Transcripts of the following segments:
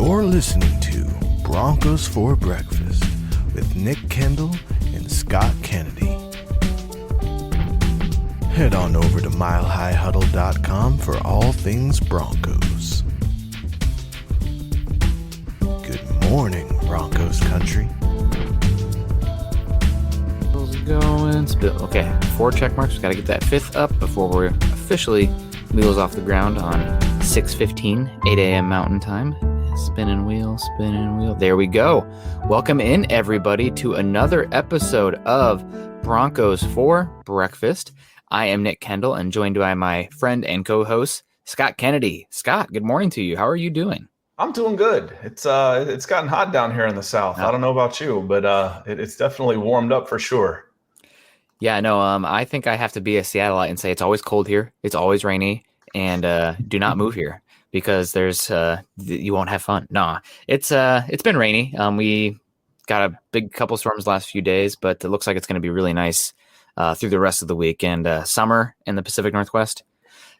You're listening to Broncos for Breakfast with Nick Kendell and Scott Kennedy. Head on over to milehighhuddle.com for all things Broncos. Good morning, Broncos country. How's it going? Okay, 4 check marks. We've got to get that 5th up before we're officially wheels off the ground on 6:15, 8 a.m. Mountain Time. Spinning wheel. There we go. Welcome in, everybody, to another episode of Broncos for Breakfast. I am Nick Kendell, and joined by my friend and co-host, Scott Kennedy. Scott, good morning to you. How are you doing? I'm doing good. It's gotten hot down here in the South. I don't know about you, but it's definitely warmed up for sure. Yeah, no, I think I have to be a Seattleite and say it's always cold here. It's always rainy, and do not move here because there's you won't have fun. Nah, it's been rainy. We got a big couple storms the last few days, but it looks like it's going to be really nice through the rest of the week. And summer in the Pacific Northwest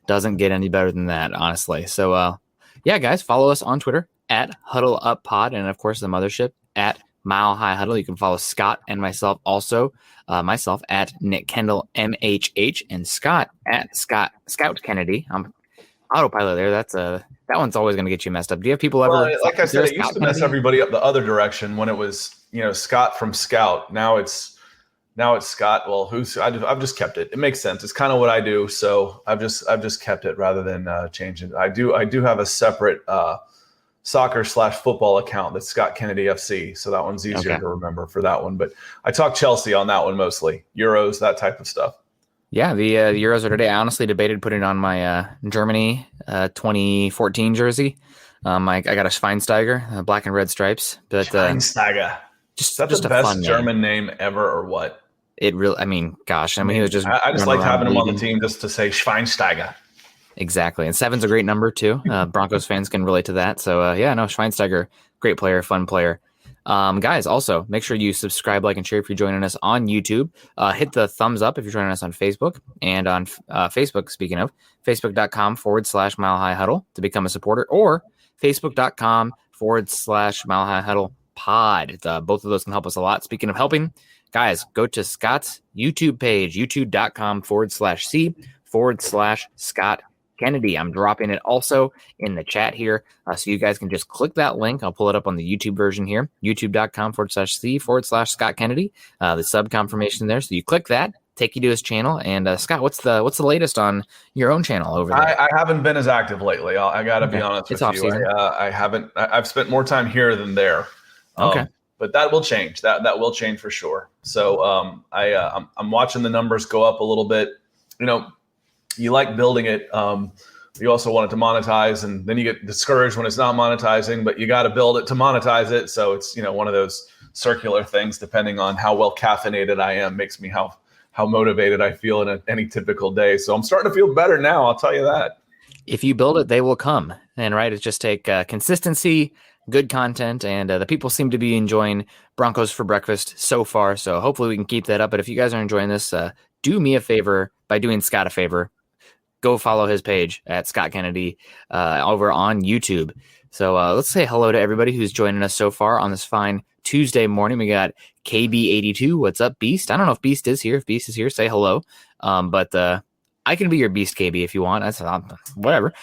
doesn't get any better than that, honestly. So yeah, guys, follow us on Twitter at HuddleUpPod, and of course the mothership at Mile High Huddle. You can follow Scott and myself also. Myself at Nick Kendell MHH and Scott at Scout Kennedy. I'm autopilot there. That one's always going to get you messed up. Do you have people ever? Well, like I said, it used to mess everybody up the other direction when it was Scott from Scout. Now it's Scott. Well, I've just kept it. It makes sense. It's kind of what I do, so I've just kept it rather than change it. I do have a separate soccer/football account that's Scott Kennedy FC, so that one's easier to remember for that one. But I talk Chelsea on that one mostly, Euros, that type of stuff. Yeah, the Euros are today. I honestly debated putting on my Germany 2014 jersey. I got a Schweinsteiger, black and red stripes. But Schweinsteiger, is that the best German name ever, or what? It really. I mean, gosh. I mean, he was just. I just liked having him on the team just to say Schweinsteiger. Exactly. And 7's a great number, too. Broncos fans can relate to that. So, yeah, no, Schweinsteiger, great player, fun player. Guys, also, make sure you subscribe, like, and share if you're joining us on YouTube. Hit the thumbs up if you're joining us on Facebook. And on Facebook, speaking of, facebook.com/Mile High Huddle to become a supporter, or facebook.com/Mile High Huddle pod. Both of those can help us a lot. Speaking of helping, guys, go to Scott's YouTube page, youtube.com/C/Scott Kennedy. I'm dropping it also in the chat here, so you guys can just click that link. I'll pull it up on the YouTube version here, youtube.com/C/Scott Kennedy. The sub confirmation there, so you click that, take you to his channel. And Scott, what's the latest on your own channel over there? I haven't been as active lately. I got to be honest with you. Off-season. I haven't. I've spent more time here than there. But that will change. That will change for sure. So I'm watching the numbers go up a little bit. You like building it. You also want it to monetize, and then you get discouraged when it's not monetizing, but you got to build it to monetize it. So it's, one of those circular things, depending on how well caffeinated I am, makes me how motivated I feel in any typical day. So I'm starting to feel better now. I'll tell you that. If you build it, they will come. And it's just take consistency, good content, and the people seem to be enjoying Broncos for Breakfast so far. So hopefully we can keep that up. But if you guys are enjoying this, do me a favor by doing Scott a favor. Go follow his page at Scott Kennedy over on YouTube. So let's say hello to everybody who's joining us so far on this fine Tuesday morning. We got KB82. What's up, Beast? I don't know if Beast is here. If Beast is here, say hello. But I can be your Beast, KB, if you want. That's whatever.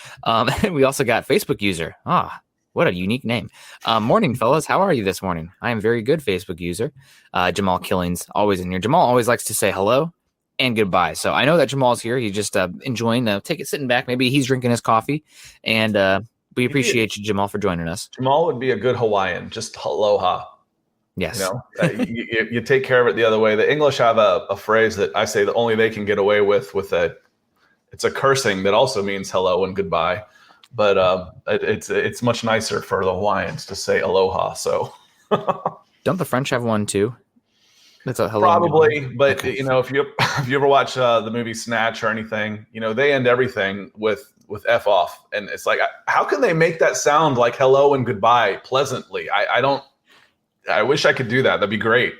We also got Facebook user. What a unique name. Morning, fellas. How are you this morning? I am very good, Facebook user. Jamal Killings, always in here. Jamal always likes to say hello and goodbye. So I know that Jamal's here. He's just enjoying sitting back. Maybe he's drinking his coffee. And we appreciate you, Jamal, for joining us. Jamal would be a good Hawaiian. Just aloha. Yes. You take care of it the other way. The English have a phrase that I say that only they can get away with it's a cursing that also means hello and goodbye. But it's much nicer for the Hawaiians to say aloha. So don't the French have one too? That's a hello. Probably, but okay. If you ever watch the movie Snatch or anything, they end everything with F off, and it's like, how can they make that sound like hello and goodbye pleasantly? I wish I could do that. That'd be great.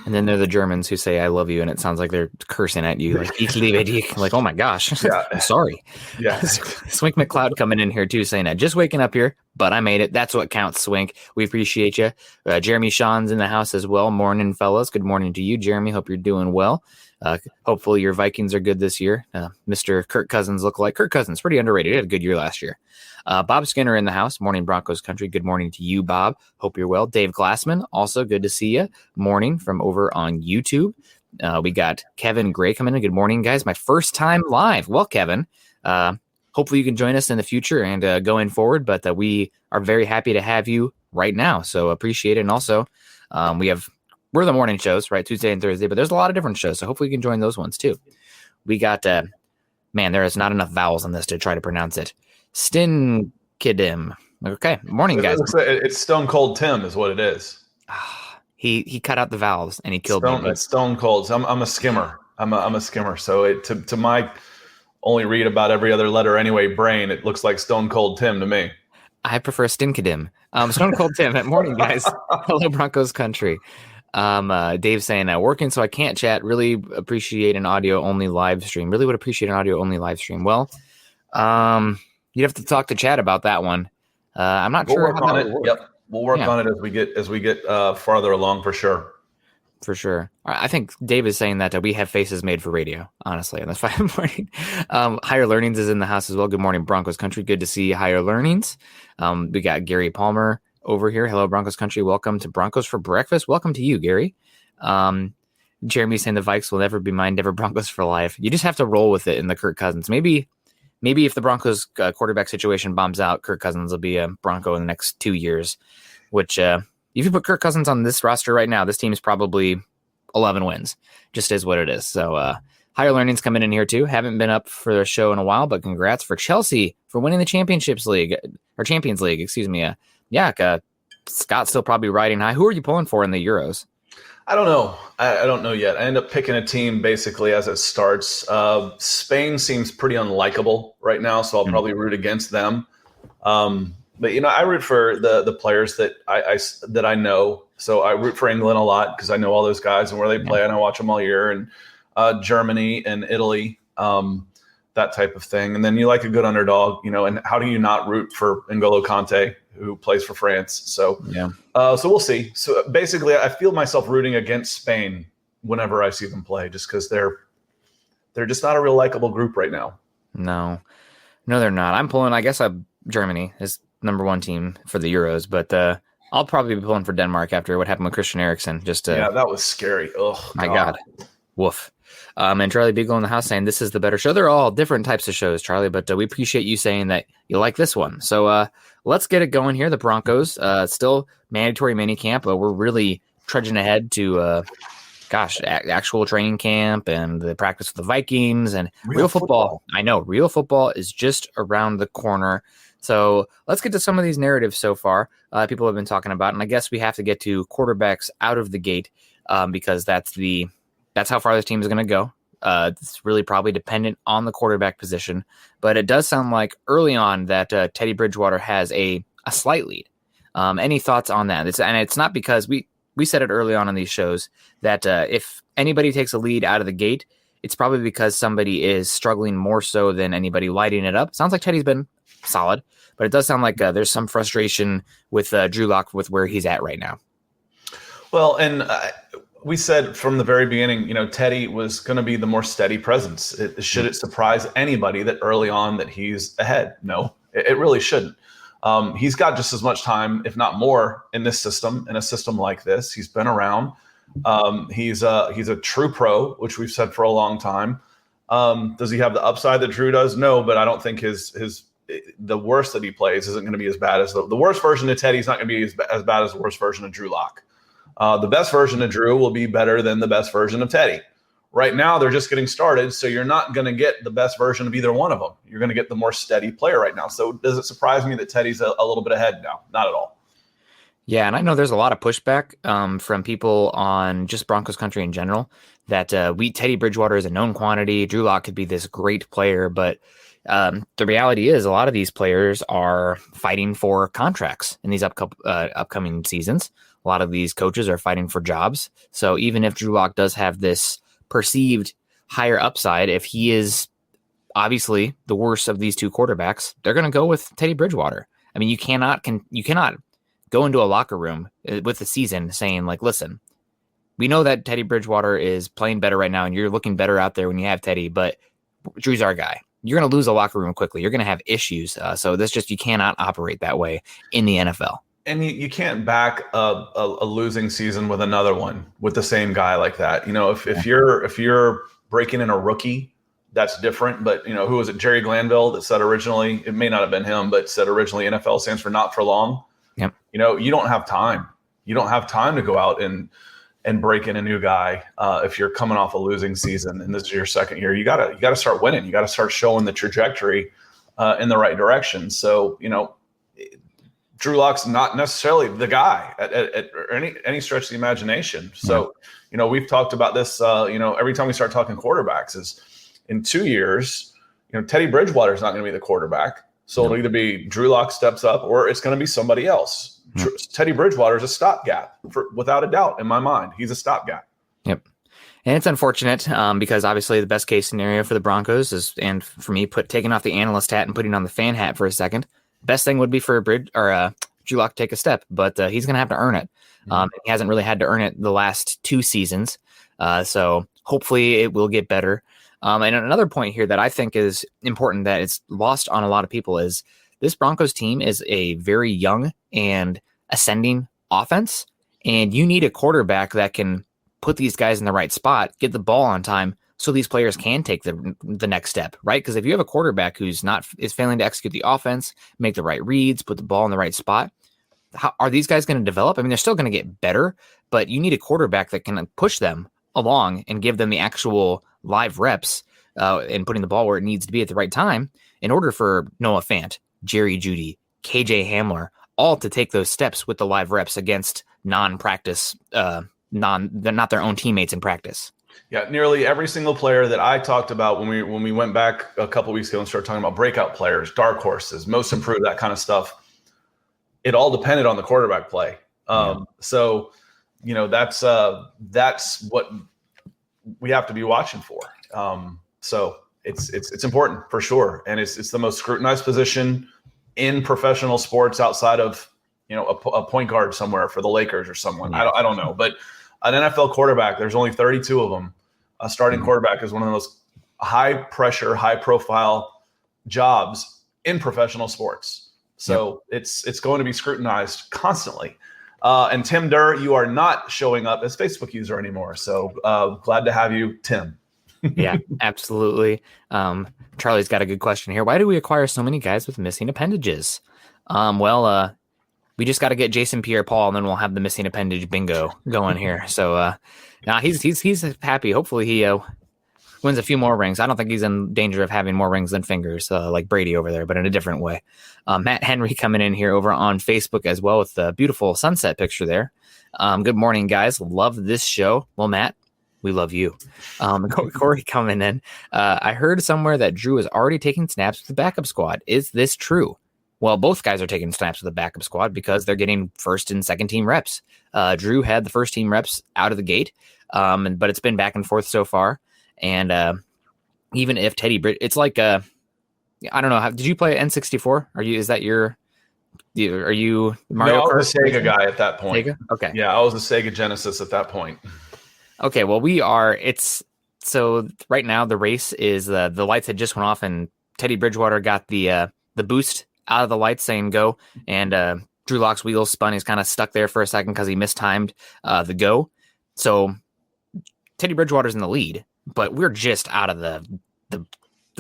And then there are the Germans who say "I love you," and it sounds like they're cursing at you, like "Ich liebe dich." Like, oh my gosh, yeah. I'm sorry. Yeah, Swink McCloud coming in here too, saying that just waking up here, but I made it. That's what counts, Swink. We appreciate you. Jeremy Sean's in the house as well. Morning, fellas. Good morning to you, Jeremy. Hope you're doing well. Hopefully your Vikings are good this year. Mr. Kirk Cousins lookalike. Kirk Cousins, pretty underrated. He had a good year last year. Bob Skinner in the house. Morning, Broncos country. Good morning to you, Bob. Hope you're well. Dave Glassman, also good to see you. Morning from over on YouTube. We got Kevin Gray coming in. Good morning, guys. My first time live. Well, Kevin, hopefully you can join us in the future and going forward, but we are very happy to have you right now. So appreciate it. And also we're the morning shows, right? Tuesday and Thursday, but there's a lot of different shows. So hopefully you can join those ones too. We got, man, there is not enough vowels on this to try to pronounce it. Stinkidim. Okay. Morning, guys. It's Stone Cold Tim is what it is. He cut out the vowels and he killed me. It's Stone Cold. So I'm a skimmer. I'm a skimmer. So to my only read about every other letter anyway brain, it looks like Stone Cold Tim to me. I prefer Stinkidim. Stone Cold Tim. Morning, guys. Hello, Broncos country. Dave saying working, so I can't chat. Really appreciate an audio only live stream. Really would appreciate an audio only live stream. Well, you'd have to talk to Chad about that one. I'm not sure how that works. Yep, we'll work on it as we get farther along for sure. For sure. I think Dave is saying that we have faces made for radio, honestly, on this Friday morning. Higher Learnings is in the house as well. Good morning, Broncos country. Good to see Higher Learnings. We got Gary Palmer over here. Hello, Broncos country. Welcome to Broncos for Breakfast. Welcome to you, Gary. Jeremy saying the Vikes will never be mine, never Broncos for life. You just have to roll with it in the Kirk Cousins. Maybe if the Broncos quarterback situation bombs out, Kirk Cousins will be a Bronco in the next 2 years, which if you put Kirk Cousins on this roster right now, this team is probably 11 wins. Just is what it is. So Higher Learnings coming in here too. Haven't been up for the show in a while, but congrats for Chelsea for winning the Champions League. Excuse me. Scott's still probably riding high. Who are you pulling for in the Euros? I don't know. I don't know yet. I end up picking a team basically as it starts. Spain seems pretty unlikable right now, so I'll probably root against them. But I root for the players that I know. So I root for England a lot because I know all those guys and where they play, and I watch them all year. And Germany and Italy, that type of thing. And then you like a good underdog, and how do you not root for N'Golo Kante, who plays for France? So so we'll see. So basically, I feel myself rooting against Spain whenever I see them play, just because they're just not a real likable group right now. No, they're not. I'm pulling. I guess Germany is number one team for the Euros, but I'll probably be pulling for Denmark after what happened with Christian Eriksen. That was scary. Oh my God. Woof. And Charlie Beagle in the house saying this is the better show. They're all different types of shows, Charlie, but we appreciate you saying that you like this one. So let's get it going here. The Broncos, still mandatory minicamp. We're really trudging ahead to, actual training camp and the practice with the Vikings and real football. I know real football is just around the corner. So let's get to some of these narratives so far people have been talking about. And I guess we have to get to quarterbacks out of the gate because that's how far this team is going to go. It's really probably dependent on the quarterback position, but it does sound like early on that Teddy Bridgewater has a slight lead. Any thoughts on that? It's not because we said it early on in these shows that if anybody takes a lead out of the gate, it's probably because somebody is struggling more so than anybody lighting it up. Sounds like Teddy's been solid, but it does sound like there's some frustration with Drew Lock with where he's at right now. Well, and we said from the very beginning, Teddy was going to be the more steady presence. Should it surprise anybody that early on that he's ahead? No, it really shouldn't. He's got just as much time, if not more, in this system, in a system like this. He's been around. He's a true pro, which we've said for a long time. Does he have the upside that Drew does? No, but I don't think the worst that he plays isn't going to be as bad as the worst version of Teddy is not going to be as bad as the worst version of Drew Lock. The best version of Drew will be better than the best version of Teddy. Right now, they're just getting started, so you're not going to get the best version of either one of them. You're going to get the more steady player right now. So does it surprise me that Teddy's a little bit ahead now? Not at all. Yeah, and I know there's a lot of pushback from people on just Broncos country in general that Teddy Bridgewater is a known quantity. Drew Lock could be this great player, but the reality is a lot of these players are fighting for contracts in these upcoming seasons. A lot of these coaches are fighting for jobs. So even if Drew Lock does have this perceived higher upside, if he is obviously the worst of these two quarterbacks, they're going to go with Teddy Bridgewater. I mean, you cannot go into a locker room with the season saying like, listen, we know that Teddy Bridgewater is playing better right now, and you're looking better out there when you have Teddy, but Drew's our guy. You're going to lose a locker room quickly. You're going to have issues. So you cannot operate that way in the NFL. And you can't back a losing season with another one with the same guy like that. If you're breaking in a rookie, that's different. But who was it? Jerry Glanville that said originally, it may not have been him, but said originally NFL stands for not for long. Yep. You don't have time. You don't have time to go out and break in a new guy if you're coming off a losing season and this is your second year. You gotta start winning. You gotta start showing the trajectory in the right direction. So Drew Lock's not necessarily the guy at any stretch of the imagination. So we've talked about this. Every time we start talking quarterbacks, is in 2 years, Teddy Bridgewater is not going to be the quarterback. So it'll either be Drew Lock steps up or it's going to be somebody else. Teddy Bridgewater is a stopgap, without a doubt, in my mind. He's a stopgap. Yep. And it's unfortunate because obviously the best case scenario for the Broncos is, and for me, taking off the analyst hat and putting on the fan hat for a second, best thing would be for Drew Lock to take a step, but he's going to have to earn it. He hasn't really had to earn it the last 2 seasons. So hopefully it will get better. And another point here that I think is important that it's lost on a lot of people is this Broncos team is a very young and ascending offense, and you need a quarterback that can put these guys in the right spot, get the ball on time, so these players can take the next step, right? Because if you have a quarterback who's is failing to execute the offense, make the right reads, put the ball in the right spot, how are these guys going to develop? I mean, they're still going to get better, but you need a quarterback that can push them along and give them the actual live reps and putting the ball where it needs to be at the right time in order for Noah Fant, Jerry Jeudy, KJ Hamler, all to take those steps with the live reps against non-practice, they're not their own teammates in practice. Yeah, nearly every single player that I talked about when we went back a couple weeks ago and started talking about breakout players, dark horses, most improved, that kind of stuff, it all depended on the quarterback play. So, that's what we have to be watching for. So it's important for sure, and it's the most scrutinized position in professional sports outside of a point guard somewhere for the Lakers or someone. I don't know, but an NFL quarterback, there's only 32 of them. A starting quarterback is one of the most high pressure, high profile jobs in professional sports. So it's going to be scrutinized constantly. And Tim Durr, you are not showing up as Facebook user anymore. So glad to have you, Tim. Yeah, absolutely. Charlie's got a good question here. Why do we acquire so many guys with missing appendages? We just got to get Jason Pierre-Paul, and then we'll have the missing appendage bingo going here. So he's happy. Hopefully he wins a few more rings. I don't think he's in danger of having more rings than fingers, like Brady over there, but in a different way. Matt Henry coming in here over on Facebook as well with the beautiful sunset picture there. Good morning, guys. Love this show. Well, Matt, we love you. Corey coming in. I heard somewhere that Drew is already taking snaps with the backup squad. Is this true? Well, both guys are taking snaps with the backup squad because they're getting first and second team reps. Drew had the first team reps out of the gate, but it's been back and forth so far. And even if Teddy, it's like I don't know. Did you play N64? Are you Mario Kart? I was a Sega guy at that point. Sega? Okay. Yeah, I was a Sega Genesis at that point. Okay, well, we are. So right now the race is the lights had just went off and Teddy Bridgewater got the boost out of the lights saying go, and Drew Lock's wheels spun. He's kind of stuck there for a second because he mistimed the go. So Teddy Bridgewater's in the lead, but we're just out of the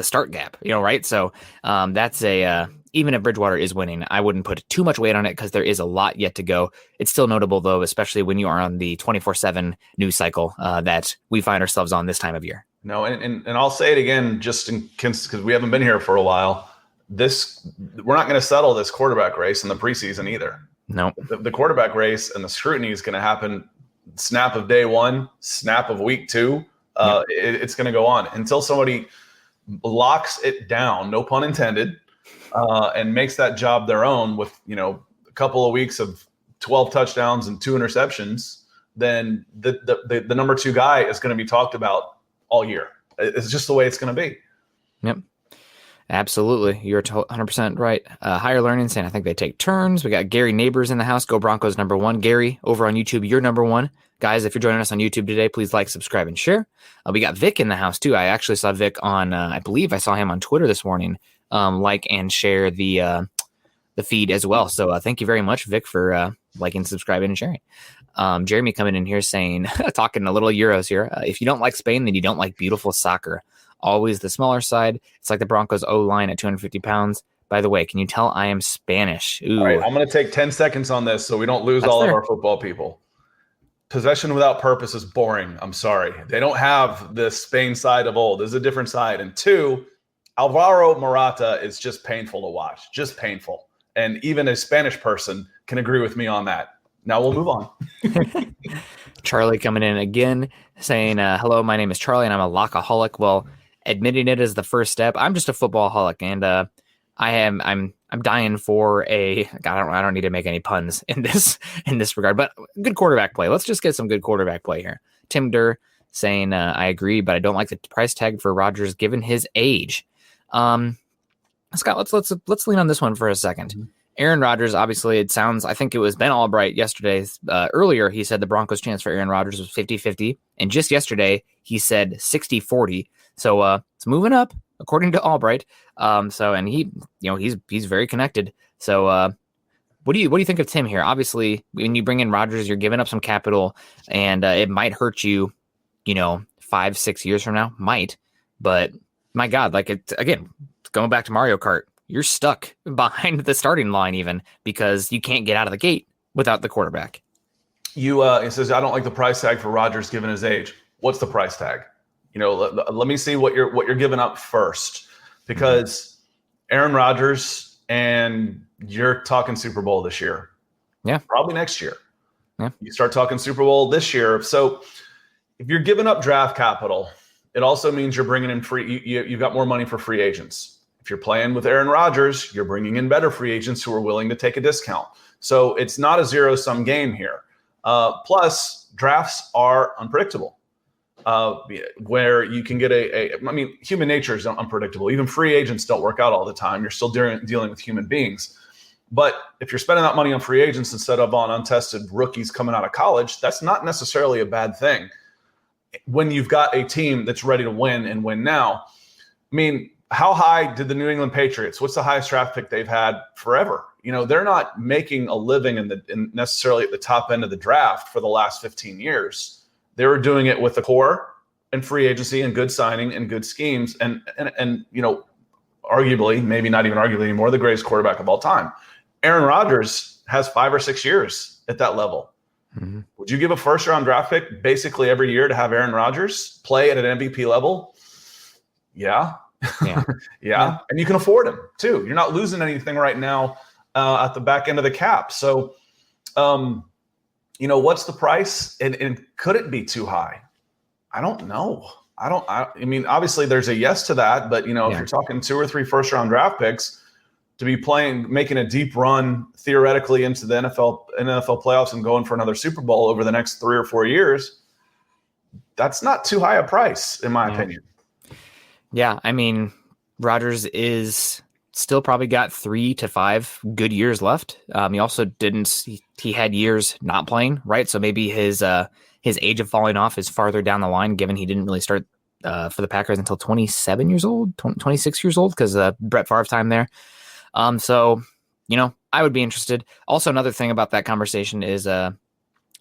start gap, right? So that's even if Bridgewater is winning, I wouldn't put too much weight on it because there is a lot yet to go. It's still notable, though, especially when you are on the 24/7 news cycle that we find ourselves on this time of year. No, and I'll say it again, just because we haven't been here for a while. We're not going to settle this quarterback race in the preseason either. No, the quarterback race and the scrutiny is going to happen snap of day one, snap of week two. It's going to go on until somebody locks it down, no pun intended, and makes that job their own with, a couple of weeks of 12 touchdowns and 2 interceptions. Then the number 2 guy is going to be talked about all year. It's just the way it's going to be. Yep. Absolutely. You're 100% right. Higher Learning saying, I think they take turns. We got Gary Neighbors in the house. Go Broncos #1. Gary, over on YouTube, you're #1. Guys, if you're joining us on YouTube today, please like, subscribe, and share. We got Vic in the house, too. I actually saw Vic on, I believe I saw him on Twitter this morning, like and share the feed as well. So thank you very much, Vic, for liking, subscribing, and sharing. Jeremy coming in here saying, talking a little Euros here. If you don't like Spain, then you don't like beautiful soccer. Always the smaller side. It's like the Broncos O-line at 250 pounds. By the way, can you tell I am Spanish? Ooh. All right, I'm going to take 10 seconds on this so we don't lose all of our football people. Possession without purpose is boring. I'm sorry. They don't have the Spain side of old. There's a different side. And 2, Alvaro Morata is just painful to watch. Just painful. And even a Spanish person can agree with me on that. Now we'll move on. Charlie coming in again saying, hello, my name is Charlie and I'm a lockaholic. Well, admitting it is the first step. I'm just a footballaholic, and I'm dying for a. I don't need to make any puns in this regard, but good quarterback play. Let's just get some good quarterback play here. Tim Durr saying, I agree, but I don't like the price tag for Rodgers given his age. Scott, let's lean on this one for a second. Mm-hmm. Aaron Rodgers, obviously, it sounds, I think it was Ben Albright yesterday. Earlier, he said the Broncos' chance for Aaron Rodgers was 50-50. And just yesterday, he said 60-40. So it's moving up, according to Albright. And he's very connected. So what do you think of Tim here? Obviously, when you bring in Rodgers, you're giving up some capital, and it might hurt you, 5-6 years from now. Might. But my God, again, going back to Mario Kart, you're stuck behind the starting line even because you can't get out of the gate without the quarterback. It says, I don't like the price tag for Rodgers given his age. What's the price tag? Let me see what you're giving up first, because Aaron Rodgers, and you're talking Super Bowl this year. Yeah. Probably next year. Yeah. You start talking Super Bowl this year. So if you're giving up draft capital, it also means you're bringing in you've got more money for free agents. If you're playing with Aaron Rodgers, you're bringing in better free agents who are willing to take a discount. So it's not a zero-sum game here. Plus, drafts are unpredictable, where you can get human nature is unpredictable. Even free agents don't work out all the time. You're still dealing with human beings. But if you're spending that money on free agents instead of on untested rookies coming out of college, that's not necessarily a bad thing when you've got a team that's ready to win and win now. How high did the New England Patriots? What's the highest draft pick they've had forever? They're not making a living in necessarily at the top end of the draft for the last 15 years. They were doing it with the core and free agency and good signing and good schemes and arguably, maybe not even arguably anymore, the greatest quarterback of all time. Aaron Rodgers has 5 or 6 years at that level. Mm-hmm. Would you give a first-round draft pick basically every year to have Aaron Rodgers play at an MVP level? Yeah. Yeah. And you can afford him too. You're not losing anything right now at the back end of the cap. So, what's the price? And could it be too high? I don't know. Obviously there's a yes to that, but if you're talking 2 or 3 first-round draft picks to be making a deep run theoretically into the NFL playoffs and going for another Super Bowl over the next 3 or 4 years, that's not too high a price, in my opinion. Yeah, Rodgers is still probably got 3 to 5 good years left. He also he had years not playing, right? So maybe his age of falling off is farther down the line, given he didn't really start for the Packers until 27 years old, 26 years old, because Brett Favre time there. So, I would be interested. Also, another thing about that conversation is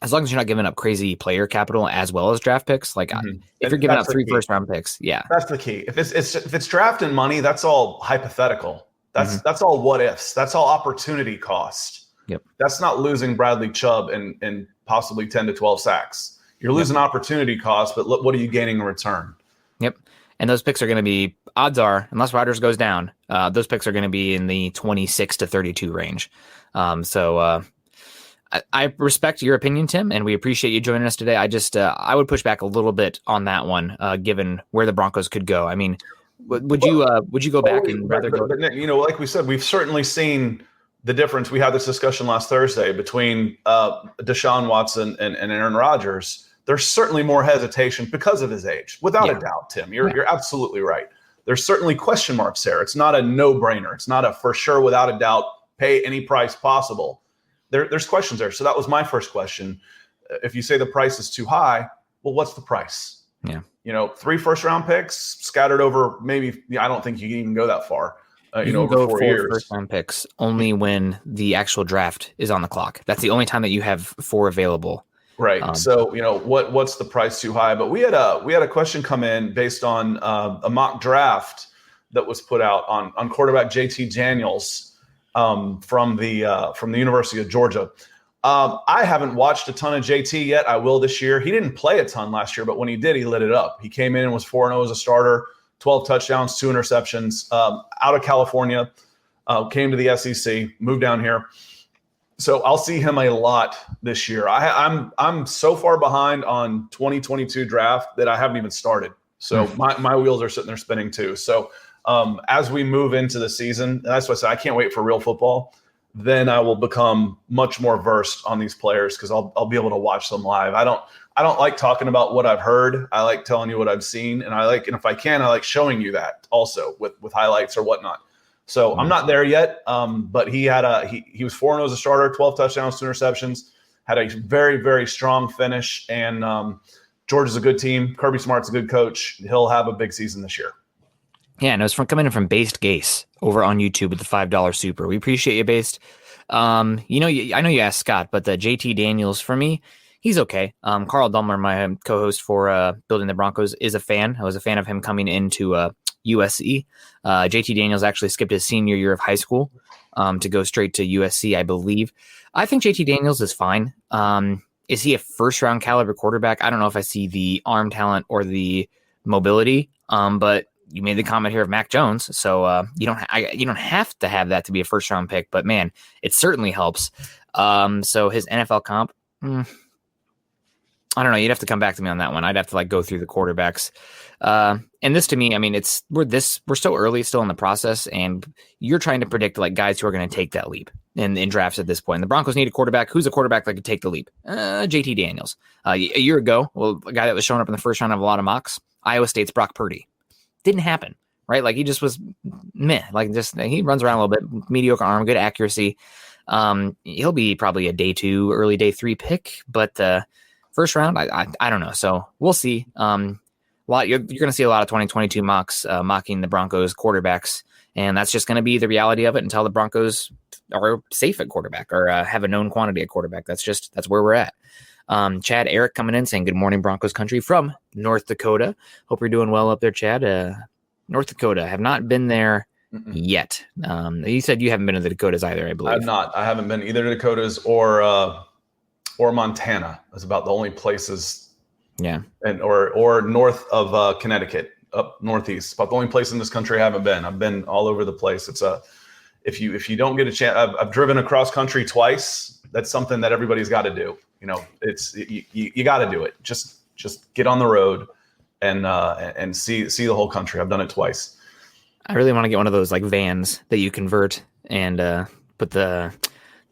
as long as you're not giving up crazy player capital as well as draft picks, if you're giving up 3 first-round picks, that's the key. If it's draft and money, that's all hypothetical. That's all what ifs. That's all opportunity cost. Yep. That's not losing Bradley Chubb and possibly 10 to 12 sacks. You're losing opportunity cost, but what are you gaining in return? Yep. And those picks are going to be, odds are, unless Rodgers goes down, those picks are going to be in the 26 to 32 range. I respect your opinion, Tim, and we appreciate you joining us today. I would push back a little bit on that one, given where the Broncos could go. Would you go back and rather go? Like we said, we've certainly seen the difference. We had this discussion last Thursday between Deshaun Watson and Aaron Rodgers. There's certainly more hesitation because of his age, without a doubt, Tim. You're absolutely right. there's certainly question marks there. It's not a no-brainer. It's not a for sure, without a doubt, pay any price possible. There's questions there. So that was my first question. If you say the price is too high, well, what's the price? Yeah. 3 first-round picks scattered over maybe, I don't think you can even go that far. Over 4 years. First-round picks only when the actual draft is on the clock. That's the only time that you have 4 available. Right. So, what's the price too high? But we had a question come in based on a mock draft that was put out on quarterback JT Daniels from the University of Georgia. I haven't watched a ton of JT yet. I will this year. He didn't play a ton last year, but when he did, he lit it up. He came in and was 4-0 as a starter, 12 touchdowns, 2 interceptions, out of California, came to the SEC, moved down here. So I'll see him a lot this year. I'm so far behind on 2022 draft that I haven't even started. So my wheels are sitting there spinning too. So as we move into the season, that's why I say I can't wait for real football. Then I will become much more versed on these players because I'll be able to watch them live. I don't like talking about what I've heard. I like telling you what I've seen, and if I can, I like showing you that also with highlights or whatnot. So I'm not there yet, but he was 4-0 as a starter, 12 touchdowns, 2 interceptions, had a very, very strong finish, and Georgia's a good team. Kirby Smart's a good coach. He'll have a big season this year. Yeah, and it was coming in from Based Gase over on YouTube with the $5 super. We appreciate you, Based. I know you asked Scott, but the JT Daniels, for me, he's okay. Carl Dulmer, my co-host for Building the Broncos, is a fan. I was a fan of him coming into USC. JT Daniels actually skipped his senior year of high school to go straight to USC, I believe. I think JT Daniels is fine. Is he a first-round caliber quarterback? I don't know if I see the arm talent or the mobility, but you made the comment here of Mac Jones, so you don't have to have that to be a first-round pick, but man, it certainly helps. So his NFL comp, I don't know. You'd have to come back to me on that one. I'd have to go through the quarterbacks. And this to me, I mean, we're so early still in the process, and you're trying to predict guys who are going to take that leap in drafts at this point. And the Broncos need a quarterback. Who's a quarterback that could take the leap? JT Daniels. A year ago, a guy that was showing up in the first round of a lot of mocks, Iowa State's Brock Purdy. Didn't happen, right? He just was meh. He runs around a little bit, mediocre arm, good accuracy. He'll be probably a day 2, early day 3 pick, but first round, I don't know. So we'll see. You're going to see a lot of 2022 mocks mocking the Broncos quarterbacks, and that's just going to be the reality of it until the Broncos are safe at quarterback or have a known quantity at quarterback. That's where we're at. Chad Eric coming in saying, good morning, Broncos country from North Dakota. Hope you're doing well up there, Chad. North Dakota. Have not been there yet. You said you haven't been to the Dakotas either, I believe. I've not. I haven't been either to Dakotas or Montana. That's about the only places. Yeah. And or north of Connecticut, up northeast. About the only place in this country I haven't been. I've been all over the place. It's if you don't get a chance, I've driven across country twice. That's something that everybody's got to do. You got to do it. Just get on the road and see the whole country. I've done it twice. I really want to get one of those vans that you convert and put the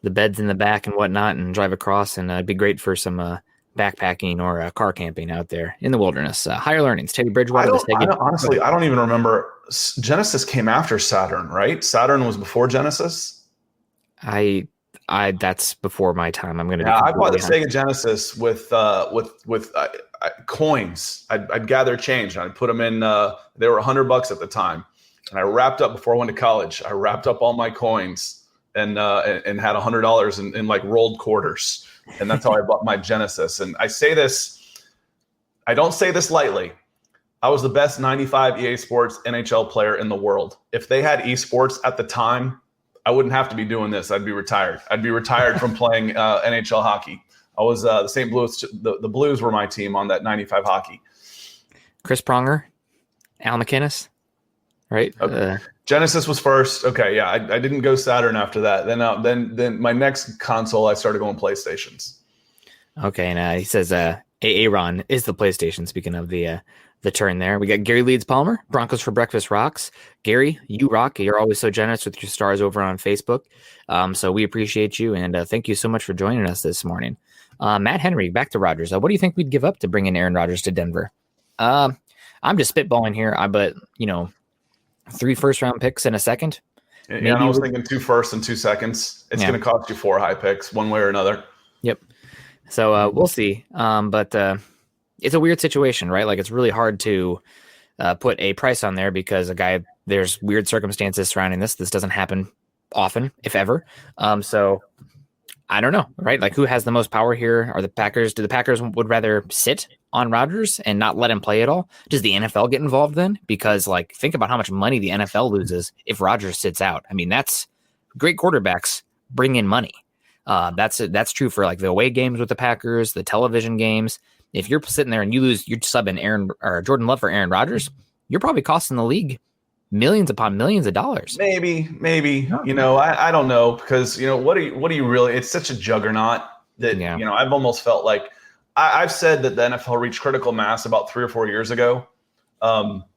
beds in the back and whatnot and drive across, and it'd be great for some backpacking or car camping out there in the wilderness. Higher learnings, Teddy Bridgewater. Honestly, I don't even remember. Genesis came after Saturn, right? Saturn was before Genesis. That's before my time. I'm going to. Yeah, I bought the Sega Genesis with coins. I'd gather change and I'd put them in. They were $100 at the time, and I wrapped up before I went to college. I wrapped up all my coins and had $100 in rolled quarters, and that's how I bought my Genesis. And I don't say this lightly. I was the best 95 EA Sports NHL player in the world. If they had esports at the time, I wouldn't have to be doing this. I'd be retired. I'd be retired from playing NHL hockey. I was the St. Louis. The Blues were my team on that 95 hockey. Chris Pronger, Al McInnes, right? Okay. Genesis was first. Okay, yeah. I didn't go Saturn after that. Then my next console, I started going PlayStations. Okay, and he says Aaron is the PlayStation. Speaking of the turn there, we got Gary Leeds Palmer, Broncos for Breakfast rocks. Gary, you rock. You're always so generous with your stars over on Facebook. So we appreciate you, and thank you so much for joining us this morning. Matt Henry, back to Rodgers. What do you think we'd give up to bring in Aaron Rodgers to Denver? I'm just spitballing here, but 3 first-round picks and a second. Yeah, I was thinking 2 firsts and 2 seconds. It's going to cost you 4 high picks one way or another. Yep. So we'll see. But it's a weird situation, right? Like, it's really hard to put a price on there because there's weird circumstances surrounding this. This doesn't happen often, if ever. So I don't know, right? Like, who has the most power here? Are the Packers? Do the Packers would rather sit on Rodgers and not let him play at all? Does the NFL get involved then? Because, like, think about how much money the NFL loses if Rodgers sits out. I mean, that's great. Quarterbacks bring in money. That's true for, like, the away games with the Packers, the television games. If you're sitting there and you lose, you're subbing Jordan Love for Aaron Rodgers, you're probably costing the league millions upon millions of dollars. Maybe. I don't know, because what do you really? It's such a juggernaut that I've almost felt like I've said that the NFL reached critical mass about 3 or 4 years ago,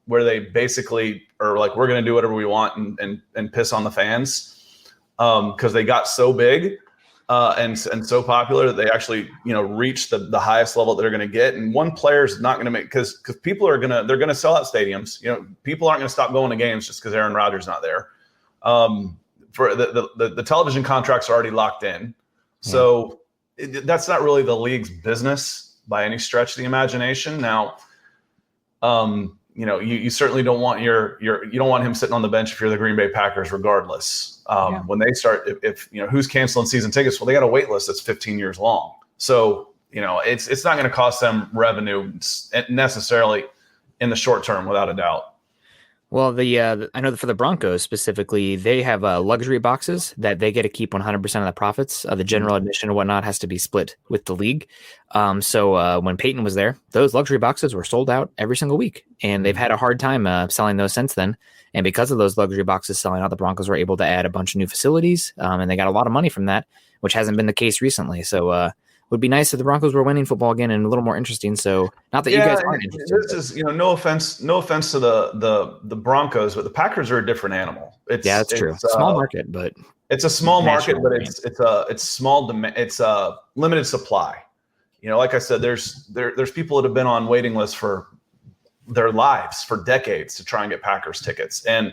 where they basically are like, we're going to do whatever we want and piss on the fans, because they got so big and so popular that they actually reach the highest level that they're going to get. And one player is not going to make, because people they're going to sell out stadiums. People aren't going to stop going to games just because Aaron Rodgers is not there. For the television contracts are already locked in, so that's not really the league's business by any stretch of the imagination. Now, you certainly don't want you don't want him sitting on the bench if you're the Green Bay Packers, regardless. When they start, if who's canceling season tickets, well, they got a wait list that's 15 years long. So, it's not going to cost them revenue necessarily in the short term, without a doubt. Well, I know that for the Broncos specifically, they have luxury boxes that they get to keep 100% of the profits. The general admission and whatnot has to be split with the league. So when Peyton was there, those luxury boxes were sold out every single week, and they've had a hard time selling those since then. And because of those luxury boxes selling out, the Broncos were able to add a bunch of new facilities, and they got a lot of money from that, which hasn't been the case recently. So would be nice if the Broncos were winning football again and a little more interesting. So not that you guys aren't interested. This is, no offense to the Broncos, but the Packers are a different animal. That's true. Small market, but it's a small market, but it's small. It's a limited supply. Like I said, there's people that have been on waiting lists for their lives for decades to try and get Packers tickets. And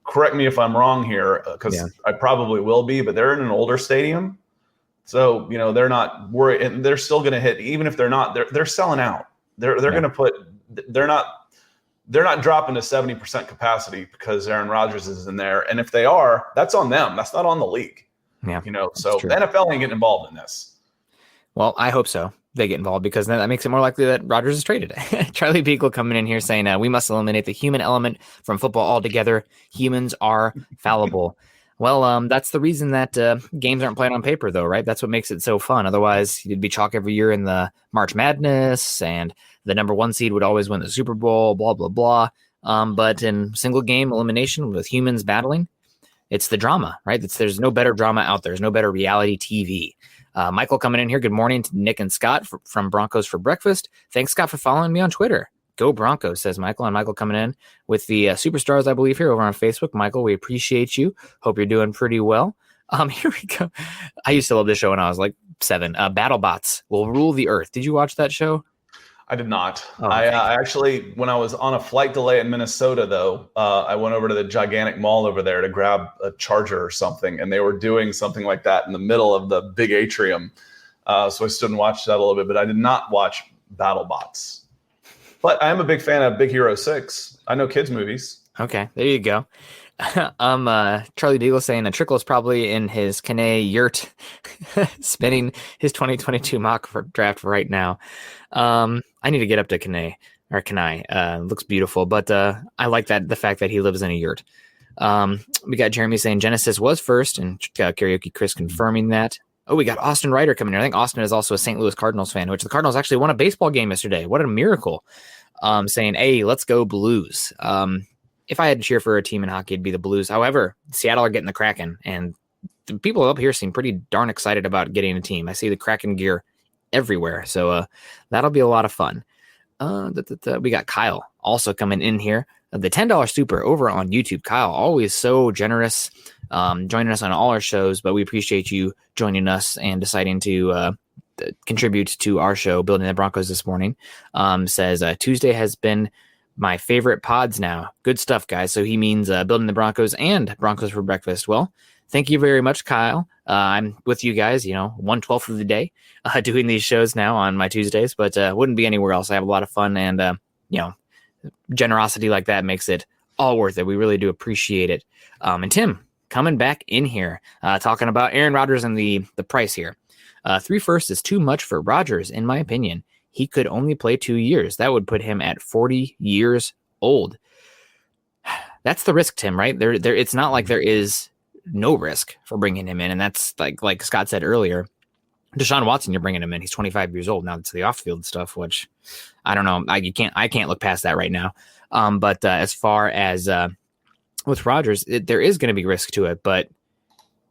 correct me if I'm wrong here, because I probably will be, but they're in an older stadium. So, they're not worried, and they're still going to hit, even if they're not, they're selling out. They're going to they're not dropping to 70% capacity because Aaron Rodgers is in there. And if they are, that's on them. That's not on the league. Yeah. So the NFL ain't getting involved in this. Well, I hope so. They get involved, because then that makes it more likely that Rodgers is traded. Charlie Beagle coming in here saying, we must eliminate the human element from football altogether. Humans are fallible. Well, that's the reason that games aren't played on paper, though, right? That's what makes it so fun. Otherwise, you'd be chalk every year in the March Madness, and the number 1 seed would always win the Super Bowl, blah, blah, blah. But in single game elimination with humans battling, it's the drama, right? There's no better drama out there. There's no better reality TV. Michael coming in here. Good morning to Nick and Scott from Broncos for Breakfast. Thanks, Scott, for following me on Twitter. Go Broncos, says Michael. And Michael coming in with the superstars, I believe, here over on Facebook. Michael, we appreciate you. Hope you're doing pretty well. Here we go. I used to love this show when I was like 7. BattleBots will rule the earth. Did you watch that show? I did not. I actually, when I was on a flight delay in Minnesota, though, I went over to the gigantic mall over there to grab a charger or something, and they were doing something like that in the middle of the big atrium. So I stood and watched that a little bit, but I did not watch BattleBots. But I am a big fan of Big Hero 6. I know kids' movies. Okay, there you go. Charlie Deagle saying a Trickle is probably in his Kane yurt spinning his 2022 mock draft right now. I need to get up to Kane. Looks beautiful, but I like the fact that he lives in a yurt. We got Jeremy saying Genesis was first, and Karaoke Chris confirming that. Oh, we got Austin Ryder coming in. I think Austin is also a St. Louis Cardinals fan, which the Cardinals actually won a baseball game yesterday. What a miracle. Saying, hey, let's go Blues. If I had to cheer for a team in hockey, it'd be the Blues. However, Seattle are getting the Kraken, and the people up here seem pretty darn excited about getting a team. I see the Kraken gear everywhere, so that'll be a lot of fun. We got Kyle also coming in here. The $10 super over on YouTube. Kyle, always so generous, joining us on all our shows, but we appreciate you joining us and deciding to contribute to our show, Building the Broncos this morning. Says Tuesday has been my favorite pods now. Good stuff, guys. So he means building the Broncos and Broncos for breakfast. Well, thank you very much, Kyle. I'm with you guys, 1/12 of the day doing these shows now on my Tuesdays, but wouldn't be anywhere else. I have a lot of fun, and, generosity like that makes it all worth it. We really do appreciate it. And Tim, coming back in here, talking about Aaron Rodgers and the price here. 3 firsts is too much for Rodgers, in my opinion. He could only play 2 years. That would put him at 40 years old. That's the risk, Tim, right? There. It's not like there is no risk for bringing him in. And that's like Scott said earlier, Deshaun Watson, you're bringing him in. He's 25 years old. Now it's the off-field stuff, which I don't know. I can't look past that right now. But as far as with Rodgers, there is going to be risk to it, but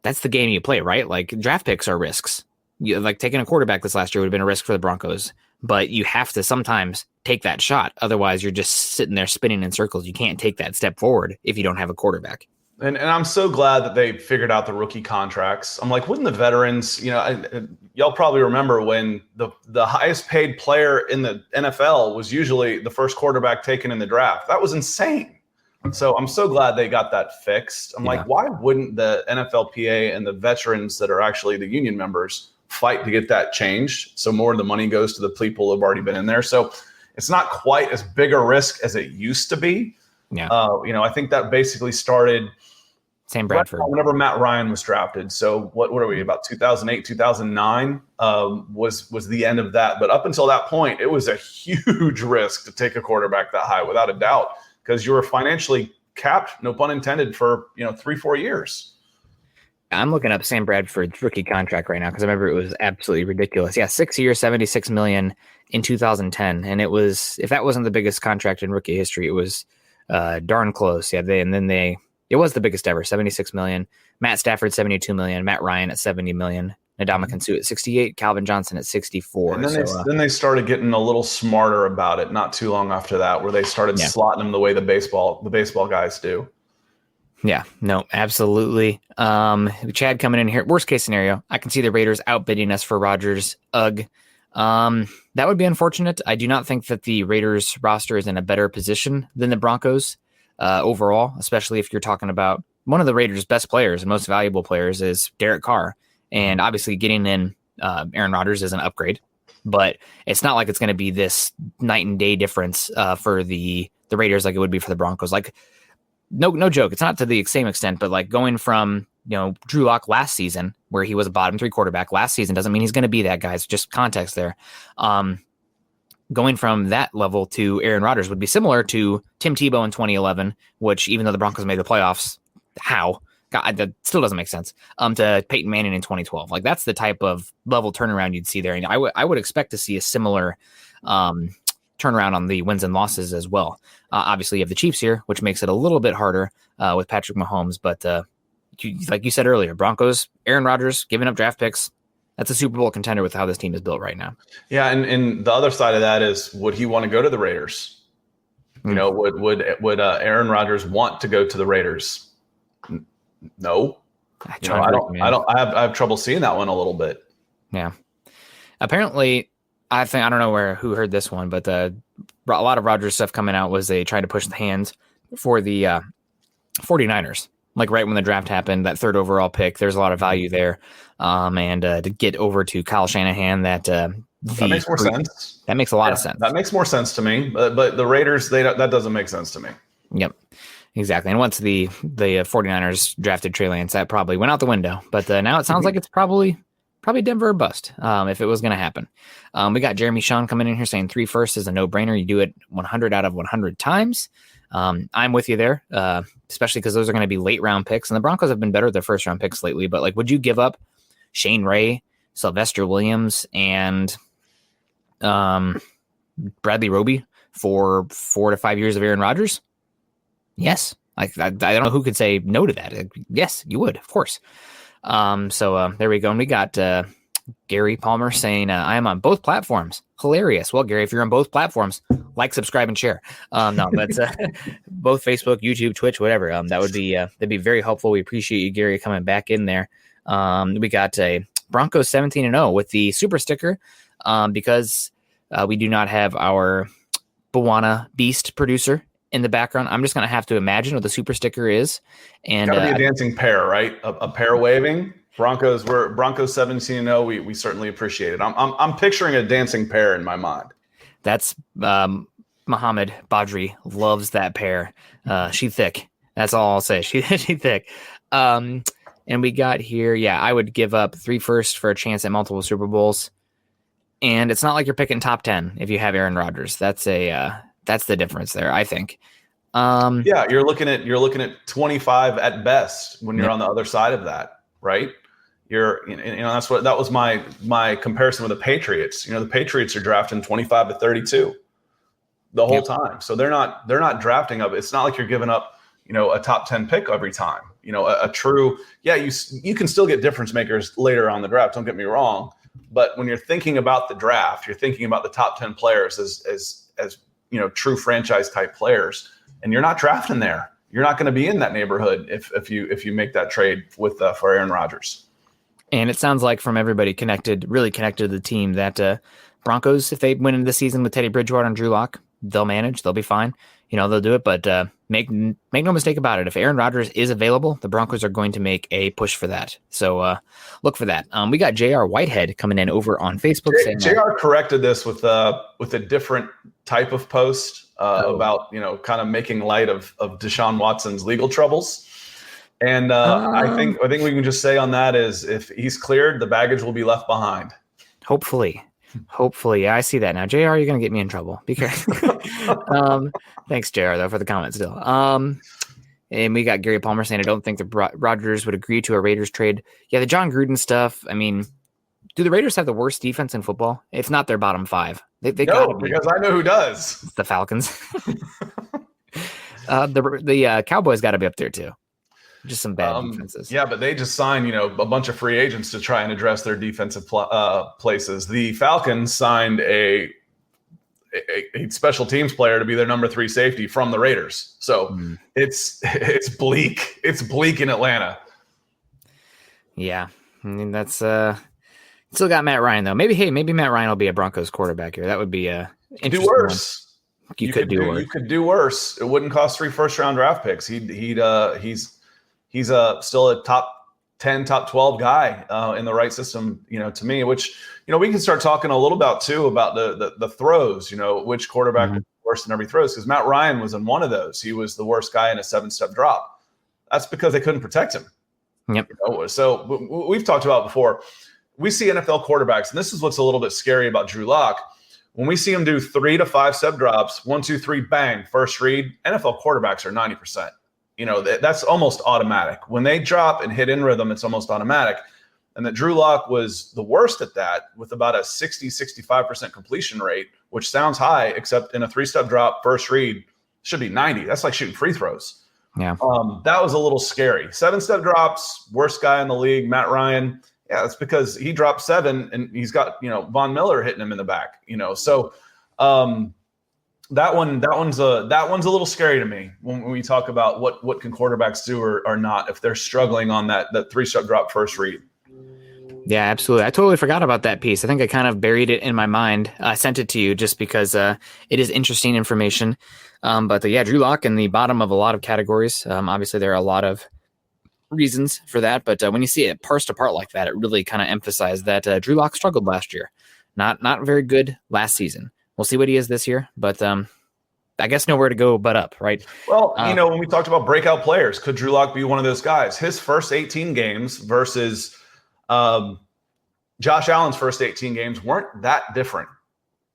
that's the game you play, right? Like draft picks are risks. Like taking a quarterback this last year would have been a risk for the Broncos, but you have to sometimes take that shot. Otherwise, you're just sitting there spinning in circles. You can't take that step forward if you don't have a quarterback. And I'm so glad that they figured out the rookie contracts. I'm like, wouldn't the veterans, y'all probably remember when the highest paid player in the NFL was usually the first quarterback taken in the draft. That was insane. So I'm so glad they got that fixed. I'm like, why wouldn't the NFLPA and the veterans that are actually the union members fight to get that changed so more of the money goes to the people who have already been in there? So it's not quite as big a risk as it used to be. Yeah. I think that basically started Sam Bradford whenever Matt Ryan was drafted. So what are we, about 2008, 2009 was the end of that. But up until that point, it was a huge risk to take a quarterback that high, without a doubt, because you were financially capped, no pun intended, for 3-4 years. I'm looking up Sam Bradford's rookie contract right now because I remember it was absolutely ridiculous. Yeah, 6 years, $76 million in 2010, and it was, if that wasn't the biggest contract in rookie history, it was darn close. Yeah, it was the biggest ever, $76 million. Matt Stafford, $72 million. Matt Ryan at $70 million. Ndamukong Suh at $68. Calvin Johnson at $64. And then they started getting a little smarter about it not too long after that, where they started slotting them the way the baseball guys do. Yeah, no, absolutely. Chad coming in here. Worst case scenario, I can see the Raiders outbidding us for Rodgers. Ugh. That would be unfortunate. I do not think that the Raiders roster is in a better position than the Broncos overall, especially if you're talking about one of the Raiders' best players and most valuable players is Derek Carr. And obviously getting in Aaron Rodgers is an upgrade, but it's not like it's going to be this night and day difference for the Raiders like it would be for the Broncos. Like, no joke. It's not to the same extent, but like going from, Drew Lock last season where he was a bottom 3 quarterback last season doesn't mean he's going to be that guy. It's just context there. Going from that level to Aaron Rodgers would be similar to Tim Tebow in 2011, which even though the Broncos made the playoffs, God, that still doesn't make sense. To Peyton Manning in 2012. Like that's the type of level turnaround you'd see there. And I would expect to see a similar turnaround on the wins and losses as well. Obviously you have the Chiefs here, which makes it a little bit harder with Patrick Mahomes. But like you said earlier, Broncos, Aaron Rodgers giving up draft picks. That's a Super Bowl contender with how this team is built right now. Yeah, and the other side of that is, would he want to go to the Raiders? Would Aaron Rodgers want to go to the Raiders? No. I have trouble seeing that one a little bit. Yeah. Apparently, I don't know who heard this one, but a lot of Rodgers stuff coming out was they tried to push the hands for the 49ers. Like right when the draft happened, that 3rd overall pick, there's a lot of value there. And to get over to Kyle Shanahan, that makes more sense. That makes a lot of sense. That makes more sense to me. But the Raiders, that doesn't make sense to me. Yep, exactly. And once the 49ers drafted Trey Lance, that probably went out the window. But now it sounds like it's probably Denver or bust if it was going to happen. We got Jeremy Sean coming in here saying 3 firsts is a no-brainer. You do it 100 out of 100 times. I'm with you there, especially because those are going to be late round picks, and the Broncos have been better with their first round picks lately. But like, would you give up Shane Ray, Sylvester Williams, and Bradley Roby for 4 to 5 years of Aaron Rodgers? Yes. I don't know who could say no to that. Yes, you would, of course. So there we go. And we got Gary Palmer saying, I am on both platforms. Hilarious. Well, Gary, if you're on both platforms, like, subscribe, and share. No, that's both Facebook, YouTube, Twitch, whatever. That'd be very helpful. We appreciate you, Gary, coming back in there. We got a Broncos 17-0 with the super sticker because we do not have our Bawana Beast producer in the background. I'm just going to have to imagine what the super sticker is. And got to be a dancing pair, right? A pair waving. Broncos 17-0. We certainly appreciate it. I'm picturing a dancing pair in my mind. That's Muhammad Badri loves that pair. She thick. That's all I'll say. She thick. And we got here. Yeah, I would give up 3 firsts for a chance at multiple Super Bowls. And it's not like you're picking top 10 if you have Aaron Rodgers. That's the difference there, I think. Yeah, you're looking at 25 at best when you're on the other side of that, right? That was my comparison with the Patriots. The Patriots are drafting 25 to 32 the whole time. So they're not drafting up. It's not like you're giving up, a top 10 pick every time. A true, you can still get difference makers later on the draft. Don't get me wrong. But when you're thinking about the draft, you're thinking about the top 10 players as true franchise type players, and you're not drafting there. You're not going to be in that neighborhood if you make that trade for Aaron Rodgers. And it sounds like from everybody really connected to the team that Broncos, if they win into the season with Teddy Bridgewater and Drew Lock, they'll manage. They'll be fine. They'll do it. But make no mistake about it. If Aaron Rodgers is available, the Broncos are going to make a push for that. So look for that. We got J.R. Whitehead coming in over on Facebook. J.R. corrected this with a different type of post about kind of making light of Deshaun Watson's legal troubles. And I think we can just say on that is if he's cleared, the baggage will be left behind. Hopefully. Yeah, I see that now. JR, you're going to get me in trouble. Be careful. Thanks, JR, though, for the comment still. And we got Gary Palmer saying, I don't think the Rodgers would agree to a Raiders trade. Yeah, the John Gruden stuff. I mean, do the Raiders have the worst defense in football? If not, they're bottom 5. They no, because I know who does. It's the Falcons. The Cowboys got to be up there, too. Just some bad defenses. Yeah, but they just signed, a bunch of free agents to try and address their defensive places. The Falcons signed a special teams player to be their number 3 safety from the Raiders. So it's bleak. It's bleak in Atlanta. Yeah, I mean that's still got Matt Ryan though. Maybe Matt Ryan will be a Broncos quarterback here. That would be interesting. Do worse. You could do worse. You could do worse. It wouldn't cost 3 first-round draft picks. He's still a top 10, top 12 guy in the right system, to me, which, we can start talking a little about the throws, which quarterback was worse than every throws. Because Matt Ryan was in one of those. He was the worst guy in a 7-step drop. That's because they couldn't protect him. Yep. So we've talked about before. We see NFL quarterbacks, and this is what's a little bit scary about Drew Lock. When we see him do 3 to 5 step drops, 1, 2, 3, bang, first read, NFL quarterbacks are 90%. That's almost automatic. When they drop and hit in rhythm, it's almost automatic. And that Drew Lock was the worst at that with about a 65% completion rate, which sounds high, except in a 3-step drop, first read, should be 90. That's like shooting free throws. Yeah. That was a little scary. 7-step drops, worst guy in the league, Matt Ryan. Yeah, that's because he dropped 7 and he's got, Von Miller hitting him in the back, So that one's a little scary to me when we talk about what can quarterbacks do or not if they're struggling on that 3-step drop first read. Yeah, absolutely. I totally forgot about that piece. I think I kind of buried it in my mind. I sent it to you just because it is interesting information. But Drew Lock in the bottom of a lot of categories. Obviously, there are a lot of reasons for that. But when you see it parsed apart like that, it really kind of emphasized that Drew Lock struggled last year. Not very good last season. We'll see what he is this year. But I guess nowhere to go but up, right? Well, when we talked about breakout players, could Drew Lock be one of those guys? His first 18 games versus Josh Allen's first 18 games weren't that different.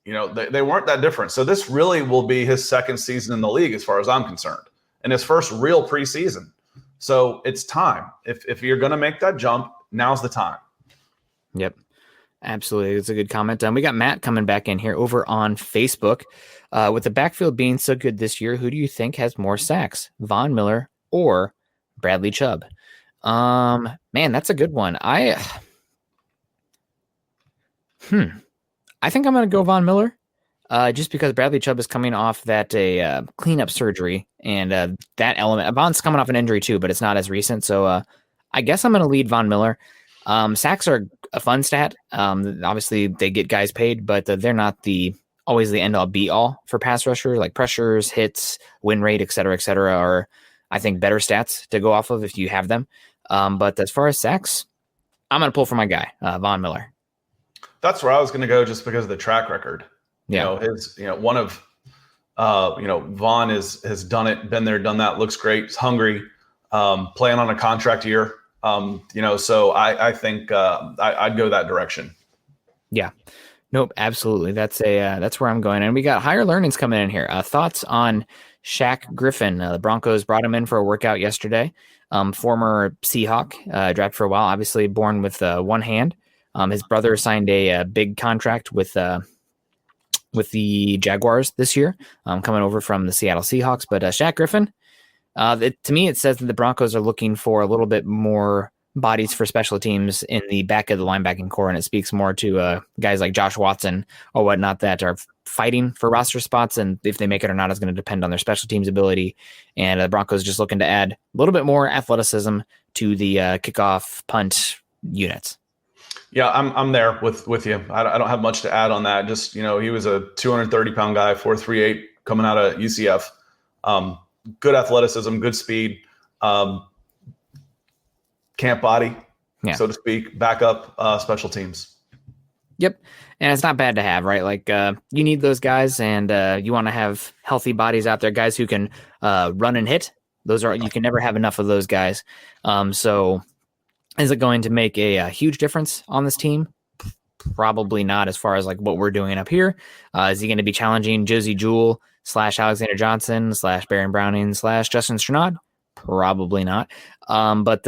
They weren't that different. So this really will be his second season in the league as far as I'm concerned, and his first real preseason. So it's time. If you're going to make that jump, now's the time. Yep. Absolutely. It's a good comment. We got Matt coming back in here over on Facebook. With the backfield being so good this year, who do you think has more sacks, Von Miller or Bradley Chubb? Man, that's a good one. I think I'm going to go Von Miller just because Bradley Chubb is coming off that cleanup surgery and that element. Von's coming off an injury too, but it's not as recent. So I guess I'm going to lead Von Miller. Sacks are a fun stat. Obviously, they get guys paid, but they're not the always the end all be all for pass rusher. Like pressures, hits, win rate, et cetera, are, I think, better stats to go off of if you have them. But as far as sacks, I'm going to pull for my guy, Von Miller. That's where I was going to go just because of the track record. Yeah. Vaughn has done it, been there, done that, looks great, he's hungry, playing on a contract year. So I think I'd go that direction. Yeah. Nope, absolutely. That's where I'm going. And we got higher learnings coming in here. Thoughts on Shaq Griffin? The Broncos brought him in for a workout yesterday. Former Seahawk, drafted for a while, obviously born with one hand. His brother signed a big contract with the Jaguars this year, coming over from the Seattle Seahawks. But Shaq Griffin, to me, it says that the Broncos are looking for a little bit more bodies for special teams in the back of the linebacking core, and it speaks more to guys like Josh Watson or whatnot that are fighting for roster spots, and if they make it or not is going to depend on their special teams ability. And the Broncos just looking to add a little bit more athleticism to the kickoff punt units. Yeah, I'm there with you. I don't have much to add on that. Just, he was a 230-pound guy, 4.38, coming out of UCF. Good athleticism, good speed, camp body, so to speak, backup special teams. Yep. And it's not bad to have, right? Like you need those guys, and you want to have healthy bodies out there, guys who can run and hit. You can never have enough of those guys. So is it going to make a huge difference on this team? Probably not, as far as like what we're doing up here. Is he going to be challenging Josie Jewell / Alexander Johnson / Baron Browning / Justin Strnad? Probably not. But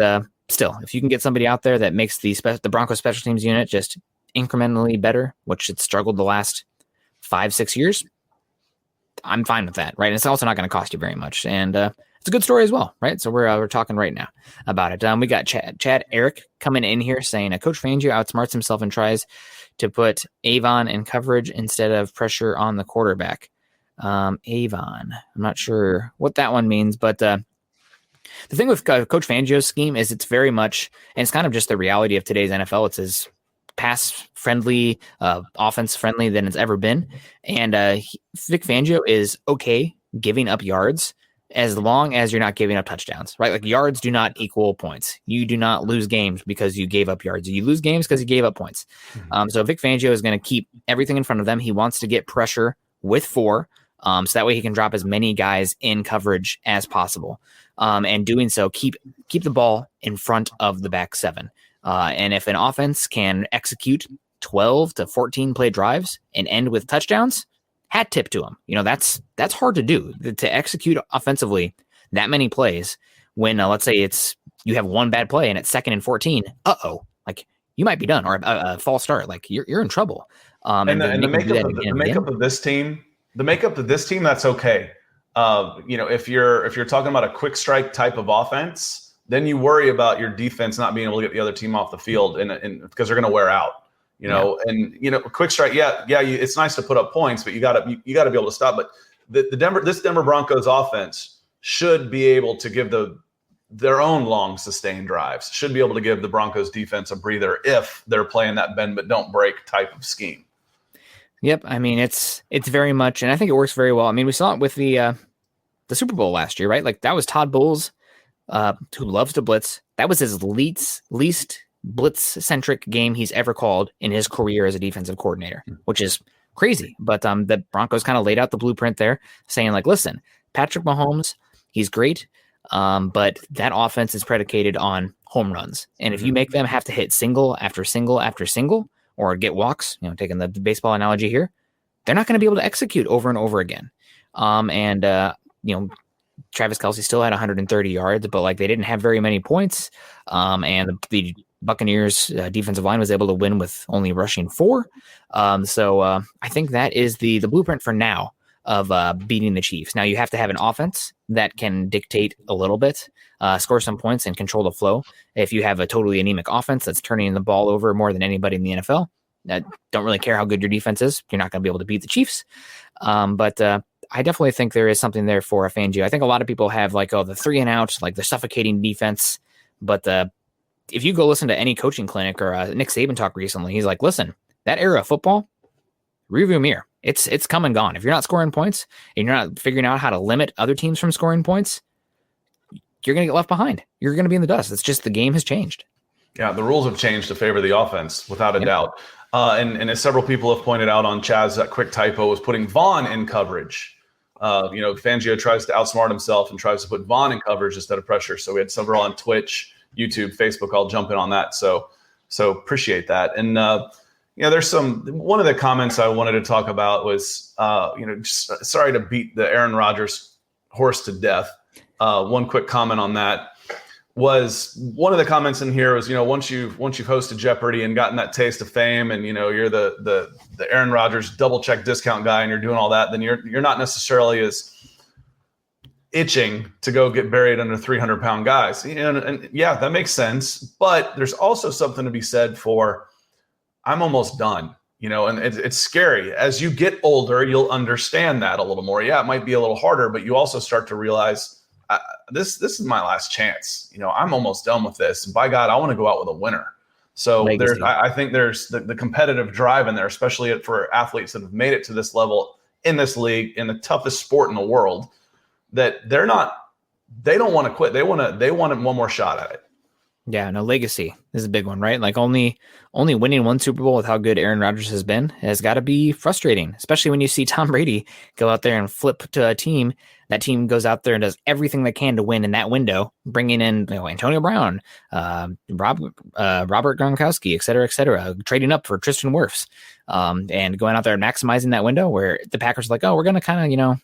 still, if you can get somebody out there that makes the Broncos special teams unit just incrementally better, which it's struggled the last 5-6 years, I'm fine with that, right? And it's also not going to cost you very much, and it's a good story as well, right? So we're talking right now about it. We got Chad Eric coming in here saying Coach Fangio outsmarts himself and tries to put Avon in coverage instead of pressure on the quarterback. Avon, I'm not sure what that one means, but the thing with Coach Fangio's scheme is it's very much, and it's kind of just the reality of today's NFL. It's as pass-friendly, offense-friendly than it's ever been. And Vic Fangio is okay giving up yards as long as you're not giving up touchdowns, right? Like yards do not equal points. You do not lose games because you gave up yards. You lose games because you gave up points. So Vic Fangio is going to keep everything in front of them. He wants to get pressure with 4, so that way he can drop as many guys in coverage as possible. And doing so, keep the ball in front of the back 7. And if an offense can execute 12 to 14 play drives and end with touchdowns, hat tip to them. That's hard to do, to execute offensively that many plays when let's say you have one bad play and it's 2nd and 14. Like you might be done, or a false start. Like you're in trouble. And the makeup of this team, that's okay. If you're talking about a quick strike type of offense, then you worry about your defense not being able to get the other team off the field, and because they're going to wear out. Quick strike. It's nice to put up points, but you got to be able to stop. But this Denver Broncos offense should be able to give their own long sustained drives. Should be able to give the Broncos defense a breather if they're playing that bend but don't break type of scheme. Yep. I mean, it's very much, and I think it works very well. I mean, we saw it with the Super Bowl last year, right? Like that was Todd Bowles, who loves to blitz. That was his least blitz-centric game he's ever called in his career as a defensive coordinator, which is crazy. But the Broncos kind of laid out the blueprint there, saying like, listen, Patrick Mahomes, he's great, but that offense is predicated on home runs. And if you make them have to hit single after single after single, or get walks, taking the baseball analogy here, they're not going to be able to execute over and over again. Travis Kelce still had 130 yards, but like they didn't have very many points. And the Buccaneers defensive line was able to win with only rushing 4. So I think that is the blueprint for now of beating the Chiefs. Now you have to have an offense that can dictate a little bit, score some points and control the flow. If you have a totally anemic offense that's turning the ball over more than anybody in the NFL, don't really care how good your defense is, you're not going to be able to beat the Chiefs. But I definitely think there is something there for a Fangio. I think a lot of people have like, the 3 and out, like the suffocating defense. But if you go listen to any coaching clinic or Nick Saban talk recently, he's like, listen, that era of football, rearview mirror. It's come and gone. If you're not scoring points and you're not figuring out how to limit other teams from scoring points, you're going to get left behind. You're going to be in the dust. It's just the game has changed. Yeah, the rules have changed to favor the offense, without a doubt. And as several people have pointed out on Chaz, that quick typo was putting Vaughn in coverage. Fangio tries to outsmart himself and tries to put Vaughn in coverage instead of pressure. So we had several on Twitch, YouTube, Facebook. I'll jump in on that. So appreciate that. And there's one of the comments I wanted to talk about was just sorry to beat the Aaron Rodgers horse to death. One quick comment on that was one of the comments in here was, once you've hosted Jeopardy and gotten that taste of fame and, you're the Aaron Rodgers double check discount guy and you're doing all that, then you're not necessarily as itching to go get buried under 300-pound guys. And yeah, that makes sense. But there's also something to be said for I'm almost done, and it's scary. As you get older, you'll understand that a little more. Yeah, it might be a little harder, but you also start to realize this is my last chance. I'm almost done with this. And by God, I want to go out with a winner. So I think there's the competitive drive in there, especially for athletes that have made it to this level in this league, in the toughest sport in the world, that they don't want to quit. They want one more shot at it. Yeah, no, legacy is a big one, right? Like only winning one Super Bowl with how good Aaron Rodgers has been has got to be frustrating, especially when you see Tom Brady go out there and flip to a team. That team goes out there and does everything they can to win in that window, bringing in Antonio Brown, Robert Gronkowski, et cetera, trading up for Tristan Wirfs, and going out there and maximizing that window where the Packers are like, oh, we're going to kind of,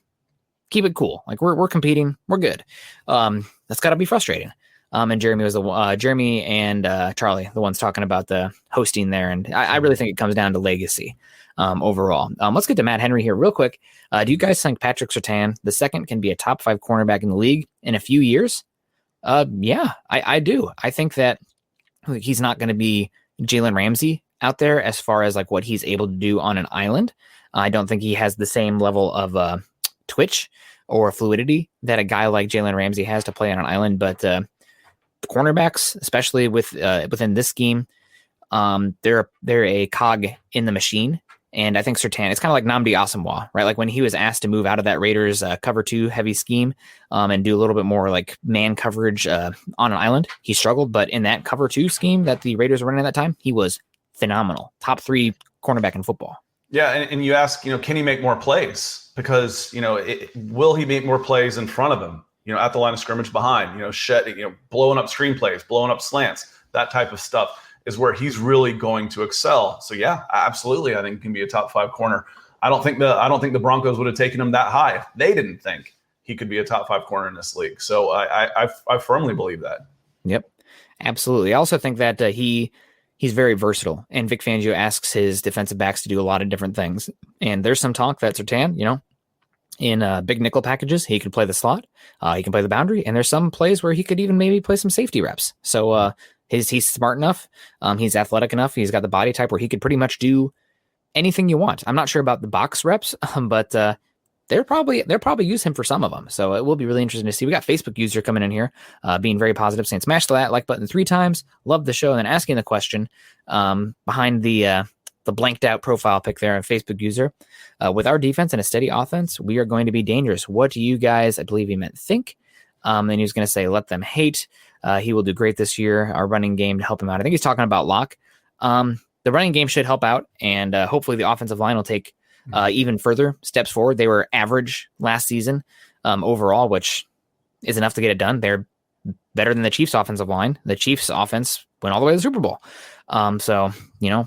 keep it cool. Like we're competing. We're good. That's got to be frustrating. And Jeremy and Charlie, the ones talking about the hosting there. And I really think it comes down to legacy overall. Let's get to Matt Henry here real quick. Do you guys think Patrick Surtain, the second, can be a top 5 cornerback in the league in a few years? Yeah, I do. I think that he's not going to be Jalen Ramsey out there as far as like what he's able to do on an island. I don't think he has the same level of twitch or fluidity that a guy like Jalen Ramsey has to play on an island. But the cornerbacks, especially within this scheme, they're a cog in the machine. And I think Surtain, it's kind of like Nnamdi Asomugha, right? Like when he was asked to move out of that Raiders cover 2 heavy scheme and do a little bit more like man coverage on an island, he struggled. But in that cover 2 scheme that the Raiders were running at that time, he was phenomenal. Top 3 cornerback in football. Yeah, and you ask, can he make more plays? Because, will he make more plays in front of him? At the line of scrimmage behind, blowing up screen plays, blowing up slants, that type of stuff is where he's really going to excel. So yeah, absolutely. I think he can be a top 5 corner. I don't think the Broncos would have taken him that high if they didn't think he could be a top 5 corner in this league. So I firmly believe that. Yep, absolutely. I also think that he's very versatile, and Vic Fangio asks his defensive backs to do a lot of different things. And there's some talk that Surtain, in big nickel packages, he could play the slot, he can play the boundary, and there's some plays where he could even maybe play some safety reps. So he's smart enough, he's athletic enough, he's got the body type where he could pretty much do anything you want. I'm not sure about the box reps, but they'll probably use him for some of them. So it will be really interesting to see. We got Facebook user coming in here, being very positive, saying smash the like button 3 times, love the show, and then asking the question behind the blanked out profile pic there on Facebook user. With our defense and a steady offense, we are going to be dangerous. What do you guys, I believe he meant think. And he was going to say, let them hate. He will do great this year. Our running game to help him out. I think he's talking about Locke. The running game should help out. And hopefully the offensive line will take even further steps forward. They were average last season overall, which is enough to get it done. They're better than the Chiefs offensive line. The Chiefs offense went all the way to the Super Bowl. So,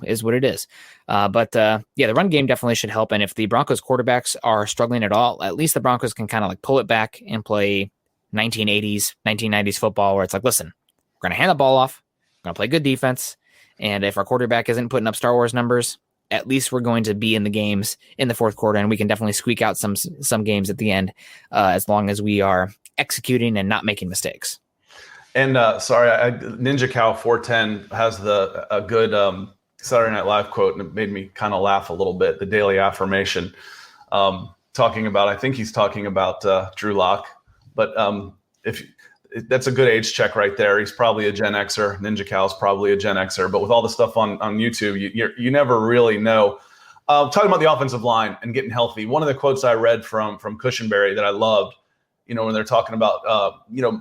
is what it is. But the run game definitely should help. And if the Broncos quarterbacks are struggling at all, at least the Broncos can kind of like pull it back and play 1990s football where it's like, listen, we're going to hand the ball off. We're going to play good defense. And if our quarterback isn't putting up Star Wars numbers, at least we're going to be in the games in the fourth quarter, and we can definitely squeak out some games at the end as long as we are executing and not making mistakes. And Ninja Cow 410 has a good Saturday Night Live quote, and it made me kind of laugh a little bit. The daily affirmation, I think he's talking about Drew Lock, but if that's a good age check right there. He's probably a Gen Xer. Ninja Cow's probably a Gen Xer, but with all the stuff on YouTube, you never really know. Talking about the offensive line and getting healthy, one of the quotes I read from Cushenberry that I loved, when they're talking about,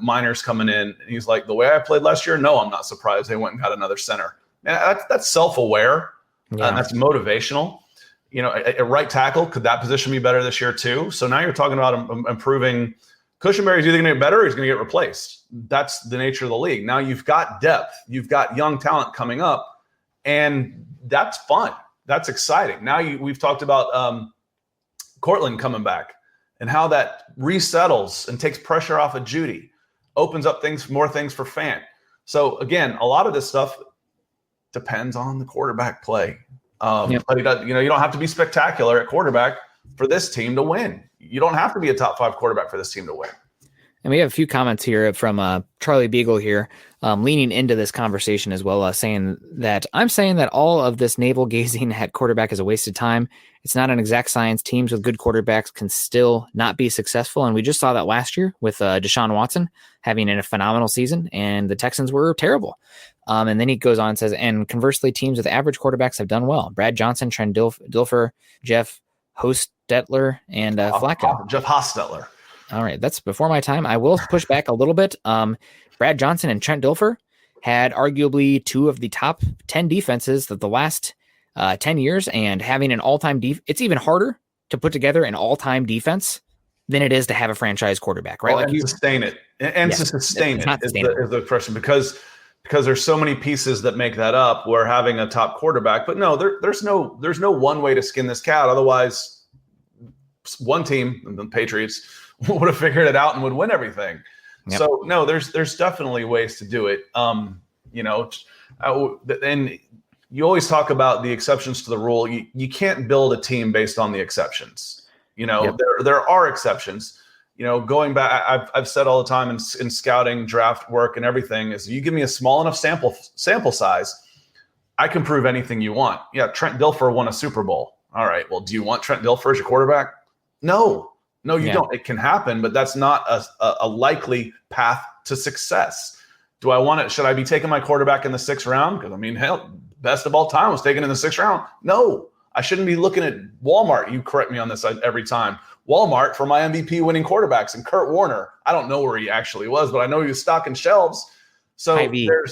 minors coming in, and he's like, the way I played last year, no, I'm not surprised they went and got another center. Man, that's self-aware. And that's motivational. A right tackle, could that position be better this year too? So now you're talking about improving. Cushenberry's either going to get better or he's going to get replaced. That's the nature of the league. Now you've got depth. You've got young talent coming up, and that's fun. That's exciting. Now we've talked about Cortland coming back and how that resettles and takes pressure off of Judy, opens up more things for Fant. So again, a lot of this stuff depends on the quarterback play. But you don't have to be spectacular at quarterback for this team to win. You don't have to be a top 5 quarterback for this team to win. And we have a few comments here from Charlie Beagle here, leaning into this conversation as well, saying that I'm saying that all of this navel gazing at quarterback is a waste of time. It's not an exact science. Teams with good quarterbacks can still not be successful. And we just saw that last year with Deshaun Watson having a phenomenal season, and the Texans were terrible. And then he goes on and says, and conversely, teams with average quarterbacks have done well. Brad Johnson, Trent Dilfer, Jeff Hostetler, and Flacco. Jeff Hostetler. All right, that's before my time. I will push back a little bit. Brad Johnson and Trent Dilfer had arguably 2 of the top 10 defenses of the last 10 years, and having an all-time it's even harder to put together an all-time defense than it is to have a franchise quarterback, right? Well, sustain it. And to sustain it is the question, because there's so many pieces that make that up. We're having a top quarterback, but no, there's no one way to skin this cat. Otherwise, one team, the Patriots, would have figured it out and would win everything. Yep. So no, there's definitely ways to do it. And you always talk about the exceptions to the rule. You can't build a team based on the exceptions. Yep. There are exceptions. Going back, I've said all the time in scouting, draft work, and everything is, you give me a small enough sample size, I can prove anything you want. Yeah, Trent Dilfer won a Super Bowl. All right, well, do you want Trent Dilfer as your quarterback? No, you don't. It can happen, but that's not a likely path to success. Do I want it? Should I be taking my quarterback in the 6th round? Because hell, best of all time was taken in the 6th round. No, I shouldn't be looking at Walmart. You correct me on this every time. Walmart for my MVP winning quarterbacks, and Kurt Warner. I don't know where he actually was, but I know he was stocking shelves. So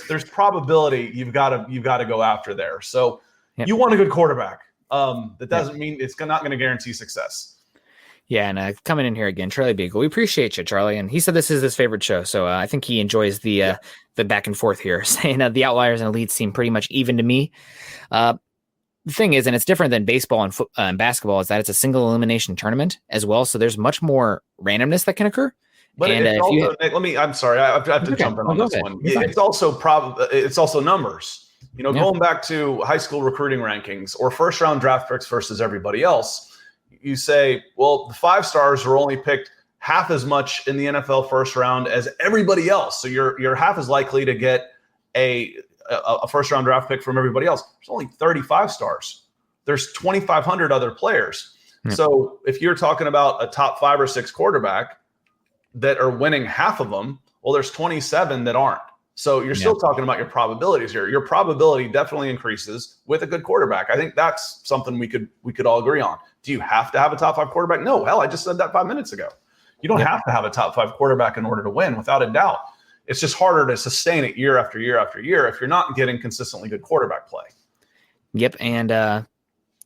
there's probability you've got to go after there. So you want a good quarterback. That doesn't mean it's not going to guarantee success. Yeah, and coming in here again, Charlie Beagle. We appreciate you, Charlie. And he said this is his favorite show, so I think he enjoys the back and forth here, saying the outliers and elites seem pretty much even to me. The thing is, and it's different than baseball and basketball, is that it's a single elimination tournament as well, so there's much more randomness that can occur. But I'm sorry, I have to jump in on this one. It's also numbers. Going back to high school recruiting rankings or first round draft picks versus everybody else. You say, well, the 5 stars are only picked half as much in the NFL first round as everybody else. So you're half as likely to get a first round draft pick from everybody else. There's only 35 stars. There's 2,500 other players. Yeah. So if you're talking about a top 5 or 6 quarterback that are winning half of them, well, there's 27 that aren't. So you're still talking about your probabilities here. Your probability definitely increases with a good quarterback. I think that's something we could all agree on. Do you have to have a top 5 quarterback? No, hell, I just said that 5 minutes ago. You don't have to have a top 5 quarterback in order to win, without a doubt. It's just harder to sustain it year after year after year if you're not getting consistently good quarterback play. Yep, and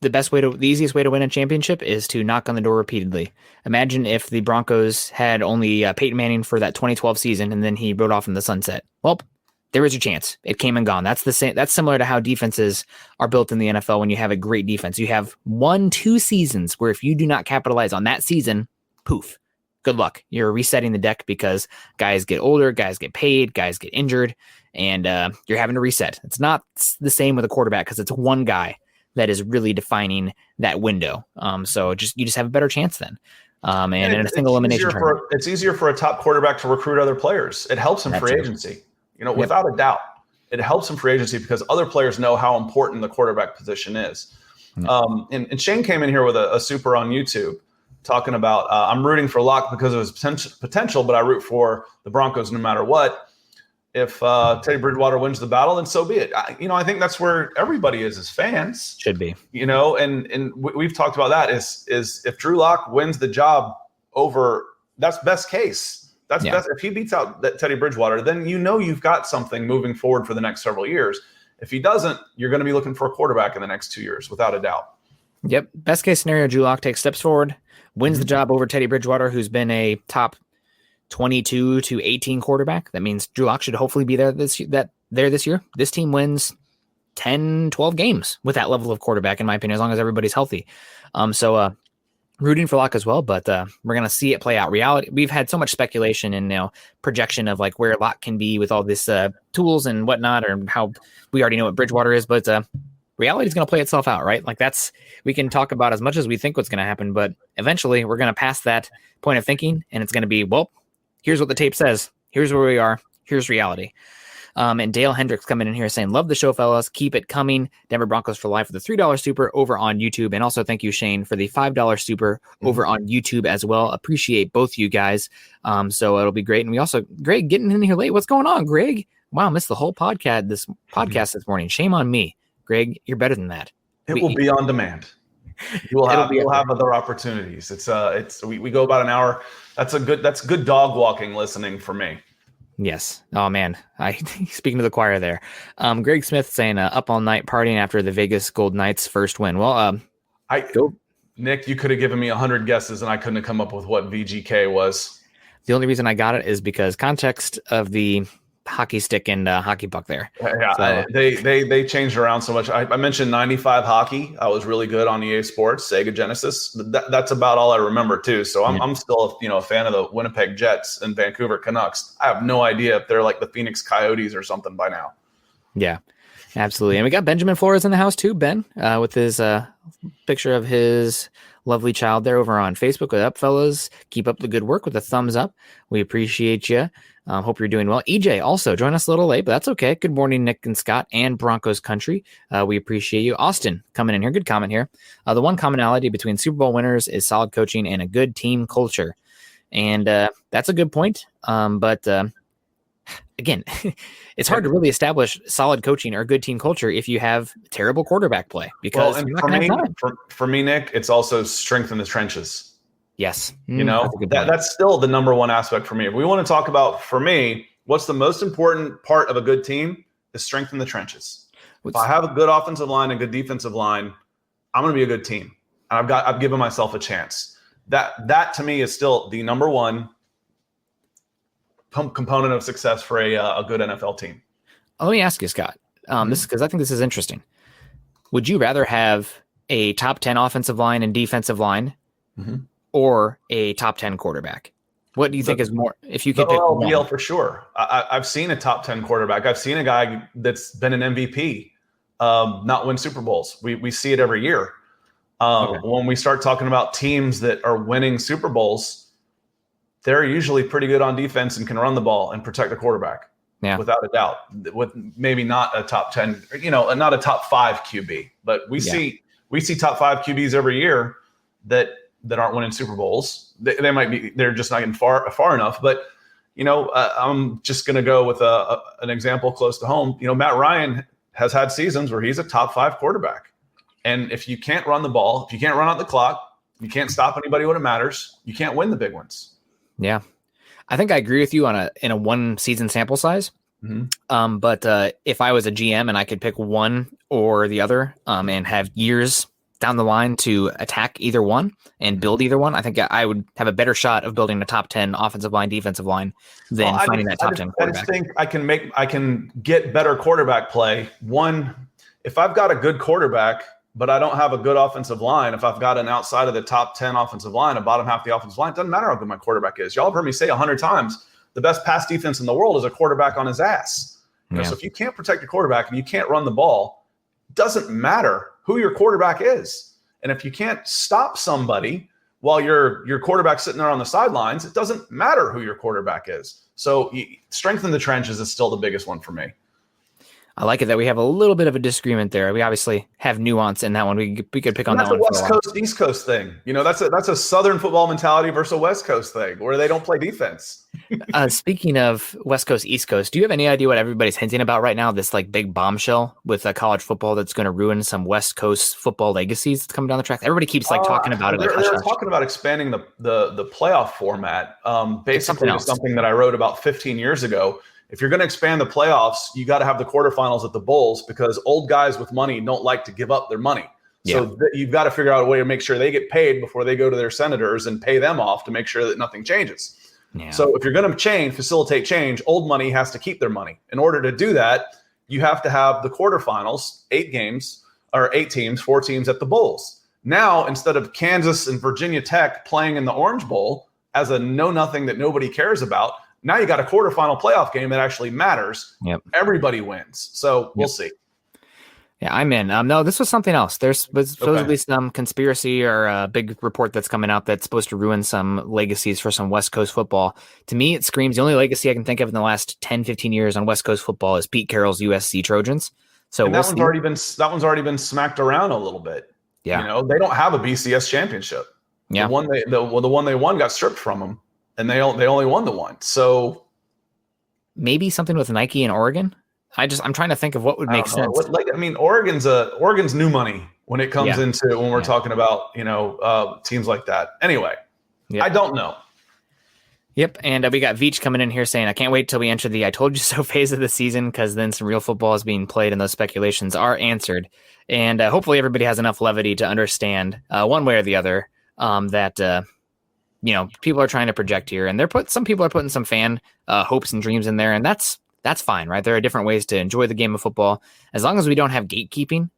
the easiest way to win a championship is to knock on the door repeatedly. Imagine if the Broncos had only Peyton Manning for that 2012 season, and then he rode off in the sunset. Well, there was your chance. It came and gone. That's the same. That's similar to how defenses are built in the NFL. When you have a great defense, you have 1-2 seasons where if you do not capitalize on that season, poof, good luck. You're resetting the deck because guys get older, guys get paid, guys get injured, and you're having to reset. It's not the same with a quarterback because it's one guy that is really defining that window. So you just have a better chance then. And in a single elimination tournament, it's easier for a top quarterback to recruit other players. It helps in free agency. Without a doubt, it helps in free agency because other players know how important the quarterback position is. And Shane came in here with a super on YouTube talking about, I'm rooting for Locke because of his potential, but I root for the Broncos no matter what. If Teddy Bridgewater wins the battle, then so be it. I think that's where everybody is as fans. Should be. And we've talked about that is if Drew Lock wins the job over, that's best case. That's best. If he beats out Teddy Bridgewater, then you've got something moving forward for the next several years. If he doesn't, you're going to be looking for a quarterback in the next 2 years, without a doubt. Yep. Best case scenario, Drew Lock takes steps forward, wins the job over Teddy Bridgewater, who's been a top 22 to 18 quarterback. That means Drew Lock should hopefully be there this year. This team wins 10, 12 games with that level of quarterback, in my opinion, as long as everybody's healthy. So rooting for Lock as well, but we're going to see it play out. Reality, we've had so much speculation and projection of like where Lock can be with all this tools and whatnot, or how we already know what Bridgewater is, but reality is going to play itself out, right? Like we can talk about as much as we think what's going to happen, but eventually we're going to pass that point of thinking, and it's going to be, well, here's what the tape says. Here's where we are. Here's reality. And Dale Hendricks coming in here saying, love the show, fellas. Keep it coming. Denver Broncos for life with the $3 super over on YouTube. And also thank you, Shane, for the $5 super over on YouTube as well. Appreciate both you guys. So it'll be great. And we also, Greg, getting in here late. What's going on, Greg? Wow, missed the whole podcast this morning. Shame on me. Greg, you're better than that. It will be on demand. We'll have other opportunities. We go about an hour. That's good dog walking listening for me. Yes. Oh man. Speaking to the choir there. Greg Smith saying up all night partying after the Vegas Gold Knights first win. Well, Nick, you could have given me 100 guesses and I couldn't have come up with what VGK was. The only reason I got it is because context of the hockey stick and hockey puck there. Yeah, so, they changed around so much. I mentioned 95 hockey. I was really good on EA Sports, Sega Genesis. That's about all I remember too. So I'm still a fan of the Winnipeg Jets and Vancouver Canucks. I have no idea if they're like the Phoenix Coyotes or something by now. Yeah, absolutely. And we got Benjamin Flores in the house too, Ben, with his picture of his lovely child there over on Facebook. What up, fellas? Keep up the good work with a thumbs up. We appreciate you. Hope you're doing well. EJ also join us a little late, but that's okay. Good morning, Nick and Scott and Broncos country. We appreciate you. Austin coming in here. Good comment here. The one commonality between Super Bowl winners is solid coaching and a good team culture. And that's a good point. But again, it's hard to really establish solid coaching or good team culture if you have terrible quarterback play. Because for me, Nick, it's also strength in the trenches. Yes. That's still the number one aspect for me. If we want to talk about, for me, what's the most important part of a good team is strength in the trenches. If I have a good offensive line and good defensive line, I'm going to be a good team. And I've given myself a chance. That to me is still the number one component of success for a good NFL team. Let me ask you, Scott, this because I think this is interesting. Would you rather have a top 10 offensive line and defensive line or a top 10 quarterback? What do you think is more, if you could pick one? For sure. I've seen a top 10 quarterback. I've seen a guy that's been an MVP not win Super Bowls. We see it every year. When we start talking about teams that are winning Super Bowls, they're usually pretty good on defense and can run the ball and protect the quarterback. Yeah, without a doubt. With maybe not a top 10, not a top 5 QB, but we see top 5 QBs every year that aren't winning Super Bowls. They might be, they're just not getting far enough. But I'm just going to go with an example close to home. Matt Ryan has had seasons where he's a top 5 quarterback, and if you can't run the ball, if you can't run out the clock, you can't stop anybody when it matters, you can't win the big ones. Yeah, I think I agree with you in a one season sample size. But if I was a GM and I could pick one or the other, and have years down the line to attack either one and build either one, I think I would have a better shot of building a top 10 offensive line, defensive line than finding that top 10 quarterback. I just think I can get better quarterback play. One, if I've got a good quarterback, but I don't have a good offensive line, if I've got an outside of the top 10 offensive line, a bottom half of the offensive line, it doesn't matter how good my quarterback is. Y'all have heard me say 100 times, the best pass defense in the world is a quarterback on his ass. So if you can't protect your quarterback and you can't run the ball, it doesn't matter who your quarterback is. And if you can't stop somebody while your quarterback's sitting there on the sidelines, it doesn't matter who your quarterback is. So strength in the trenches is still the biggest one for me. I like it that we have a little bit of a disagreement there. We obviously have nuance in that one. We could pick on that one. That's a West Coast, East Coast thing. That's a Southern football mentality versus a West Coast thing where they don't play defense. Speaking of West Coast, East Coast, do you have any idea what everybody's hinting about right now? This like big bombshell with college football that's going to ruin some West Coast football legacies that's coming down the track. Everybody keeps like talking about it. They're talking about expanding the playoff format. Basically, something that I wrote about 15 years ago. If you're going to expand the playoffs, you got to have the quarterfinals at the bowls because old guys with money don't like to give up their money. So you've got to figure out a way to make sure they get paid before they go to their senators and pay them off to make sure that nothing changes. Yeah. So if you're going to facilitate change, old money has to keep their money. In order to do that, you have to have the quarterfinals, 8 teams, 4 teams at the bowls. Now, instead of Kansas and Virginia Tech playing in the Orange Bowl as a know-nothing that nobody cares about, now you got a quarterfinal playoff game that actually matters. Yep. Everybody wins. So we'll see. Yeah, I'm in. No, this was something else. There's supposedly some conspiracy or a big report that's coming out that's supposed to ruin some legacies for some West Coast football. To me, it screams the only legacy I can think of in the last 10, 15 years on West Coast football is Pete Carroll's USC Trojans. So that one's already been smacked around a little bit. Yeah. They don't have a BCS championship. Yeah. The one they won got stripped from them. And they only won the one. So maybe something with Nike and Oregon. I'm trying to think of what would make sense. Oregon's new money when it comes into when we're talking about teams like that. Anyway, I don't know. Yep, and we got Veach coming in here saying, I can't wait till we enter the I told you so phase of the season because then some real football is being played and those speculations are answered. And hopefully everybody has enough levity to understand one way or the other that people are trying to project here, and some people are putting some fan hopes and dreams in there, and that's fine, right? There are different ways to enjoy the game of football. As long as we don't have gatekeeping,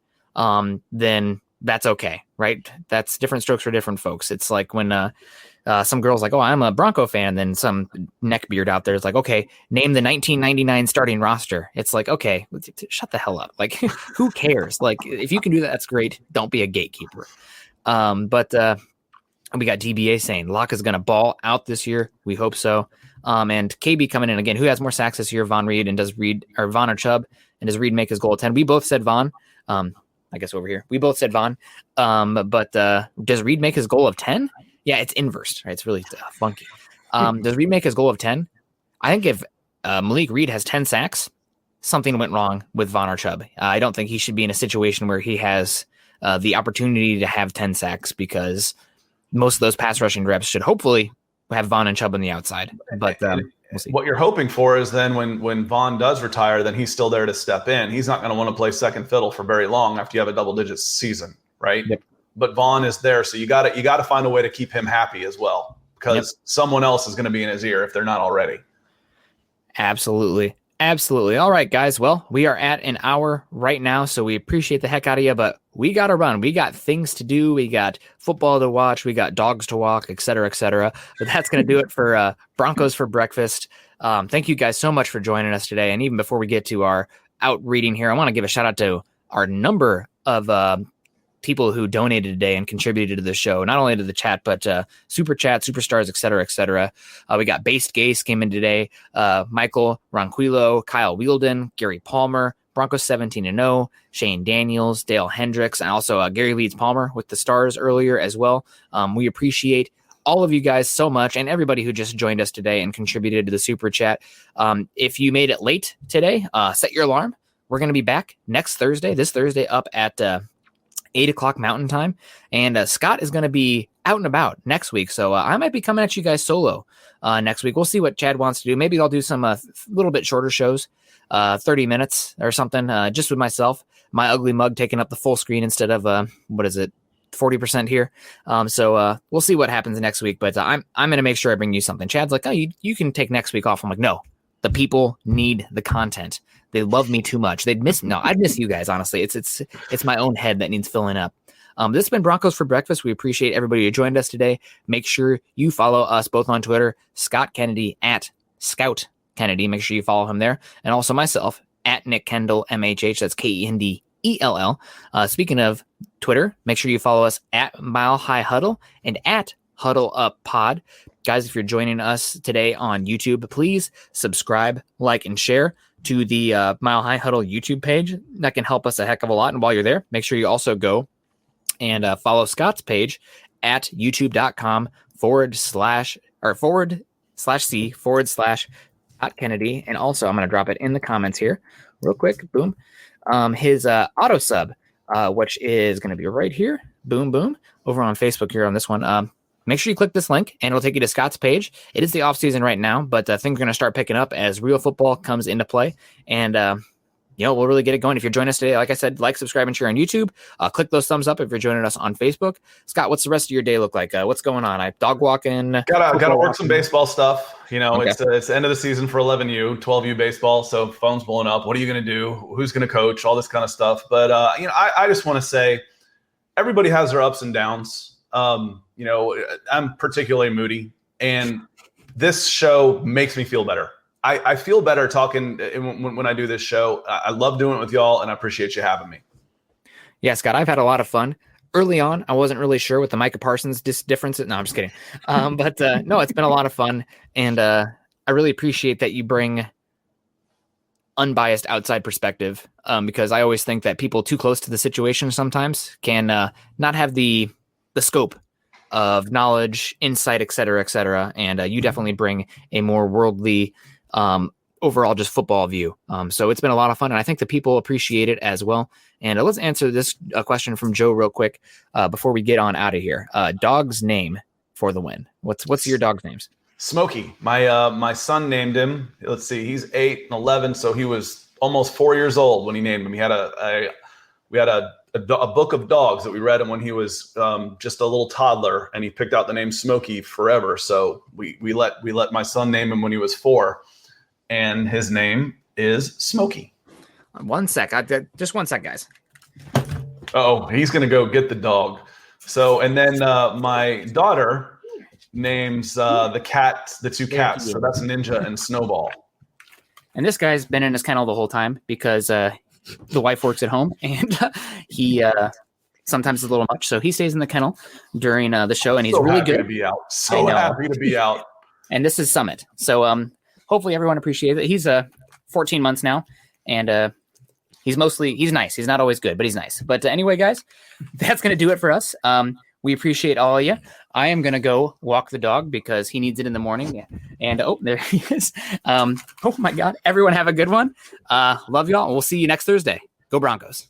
then that's okay, right? That's different strokes for different folks. It's like when some girl's like, oh, I'm a Bronco fan, and then some neckbeard out there is like, okay, name the 1999 starting roster. It's like, okay, shut the hell up. Like, who cares? Like, if you can do that, that's great. Don't be a gatekeeper. But we got DBA saying Locke is going to ball out this year. We hope so. And KB coming in again. Who has more sacks this year, Von Reed and does Reed or Von or Chubb? And does Reed make his goal of 10? We both said Von. I guess over here we both said Von. But does Reed make his goal of 10? Yeah, it's inverse, right? It's really funky. Does Reed make his goal of 10? I think if Malik Reed has 10 sacks, something went wrong with Von or Chubb. I don't think he should be in a situation where he has the opportunity to have 10 sacks because most of those pass rushing reps should hopefully have Von and Chubb on the outside. But we'll see. What you're hoping for is then when Von does retire, then he's still there to step in. He's not going to want to play second fiddle for very long after you have a double-digit season, right? Yep. But Von is there, so you got to find a way to keep him happy as well because someone else is going to be in his ear if they're not already. Absolutely. Absolutely. All right, guys. Well, we are at an hour right now, so we appreciate the heck out of you, but we got to run. We got things to do. We got football to watch. We got dogs to walk, et cetera, et cetera. But that's going to do it for Broncos for Breakfast. Thank you guys so much for joining us today. And even before we get to our out reading here, I want to give a shout out to our number of people who donated today and contributed to the show, not only to the chat, but super chat, superstars, et cetera, et cetera. We got Based Gase came in today, Michael Ronquillo, Kyle Wielden, Gary Palmer, Broncos 17-0, Shane Daniels, Dale Hendricks, and also Gary Leeds Palmer with the stars earlier as well. We appreciate all of you guys so much and everybody who just joined us today and contributed to the super chat. If you made it late today, set your alarm. We're going to be back this Thursday up at 8 o'clock Mountain Time. And Scott is going to be out and about next week. So I might be coming at you guys solo next week. We'll see what Chad wants to do. Maybe I'll do some little bit shorter shows, 30 minutes or something, just with myself, my ugly mug taking up the full screen instead of, 40% here. So we'll see what happens next week. But I'm going to make sure I bring you something. Chad's like, oh, you can take next week off. I'm like, no, the people need the content. They love me too much. I'd miss you guys, honestly. It's my own head that needs filling up. This has been Broncos for Breakfast. We appreciate everybody who joined us today. Make sure you follow us both on Twitter, Scott Kennedy at Scout Kennedy. Make sure you follow him there. And also myself at Nick Kendell, MHH. That's KENDELL. Speaking of Twitter, make sure you follow us at Mile High Huddle and at Huddle Up Pod. Guys, if you're joining us today on YouTube, please subscribe, like, and share. to the Mile High Huddle YouTube page. That can help us a heck of a lot. And while you're there, make sure you also go and follow Scott's page at youtube.com/C/Scott Kennedy. And also, I'm going to drop it in the comments here real quick. Boom. His auto sub, which is going to be right here. Boom, boom. Over on Facebook here on this one. Make sure you click this link and it'll take you to Scott's page. It is the off season right now, but things are going to start picking up as real football comes into play. And, we'll really get it going. If you're joining us today, like I said, like, subscribe, and share on YouTube. Click those thumbs up if you're joining us on Facebook. Scott, what's the rest of your day look like? What's going on? I dog walking. Gotta work some baseball stuff. Okay. It's the end of the season for 11U, 12U baseball. So phone's blowing up. What are you going to do? Who's going to coach? All this kind of stuff. But, I just want to say everybody has their ups and downs. I'm particularly moody, and this show makes me feel better. I feel better talking when I do this show. I love doing it with y'all, and I appreciate you having me. Yeah, Scott, I've had a lot of fun. Early on, I wasn't really sure what the Micah Parsons differences. No, I'm just kidding. But no, it's been a lot of fun, and I really appreciate that you bring unbiased outside perspective, because I always think that people too close to the situation sometimes can not have the scope of knowledge, insight, et cetera, and you definitely bring a more worldly, overall just football view. So it's been a lot of fun, and I think the people appreciate it as well. And let's answer this question from Joe real quick before we get on out of here. Dog's name for the win. What's your dog's names? Smokey. My son named him. Let's see, he's 8 and 11, so he was almost 4 years old when he named him. We had a book of dogs that we read him when he was just a little toddler, and he picked out the name Smokey forever. So we let my son name him when he was 4, and his name is Smokey. One sec, just one sec, guys. Oh, he's gonna go get the dog. So, and then my daughter names the two cats. So that's Ninja and Snowball. And this guy's been in his kennel the whole time because the wife works at home, and he sometimes is a little much, so he stays in the kennel during the show, and he's really good. To be out. So happy to be out. And this is Summit, so hopefully everyone appreciates it. He's 14 months now, and he's nice. He's not always good, but he's nice. But anyway, guys, that's gonna do it for us. We appreciate all of you. I am going to go walk the dog because he needs it in the morning. And, there he is. Oh, my God. Everyone have a good one. Love y'all. We'll see you next Thursday. Go Broncos.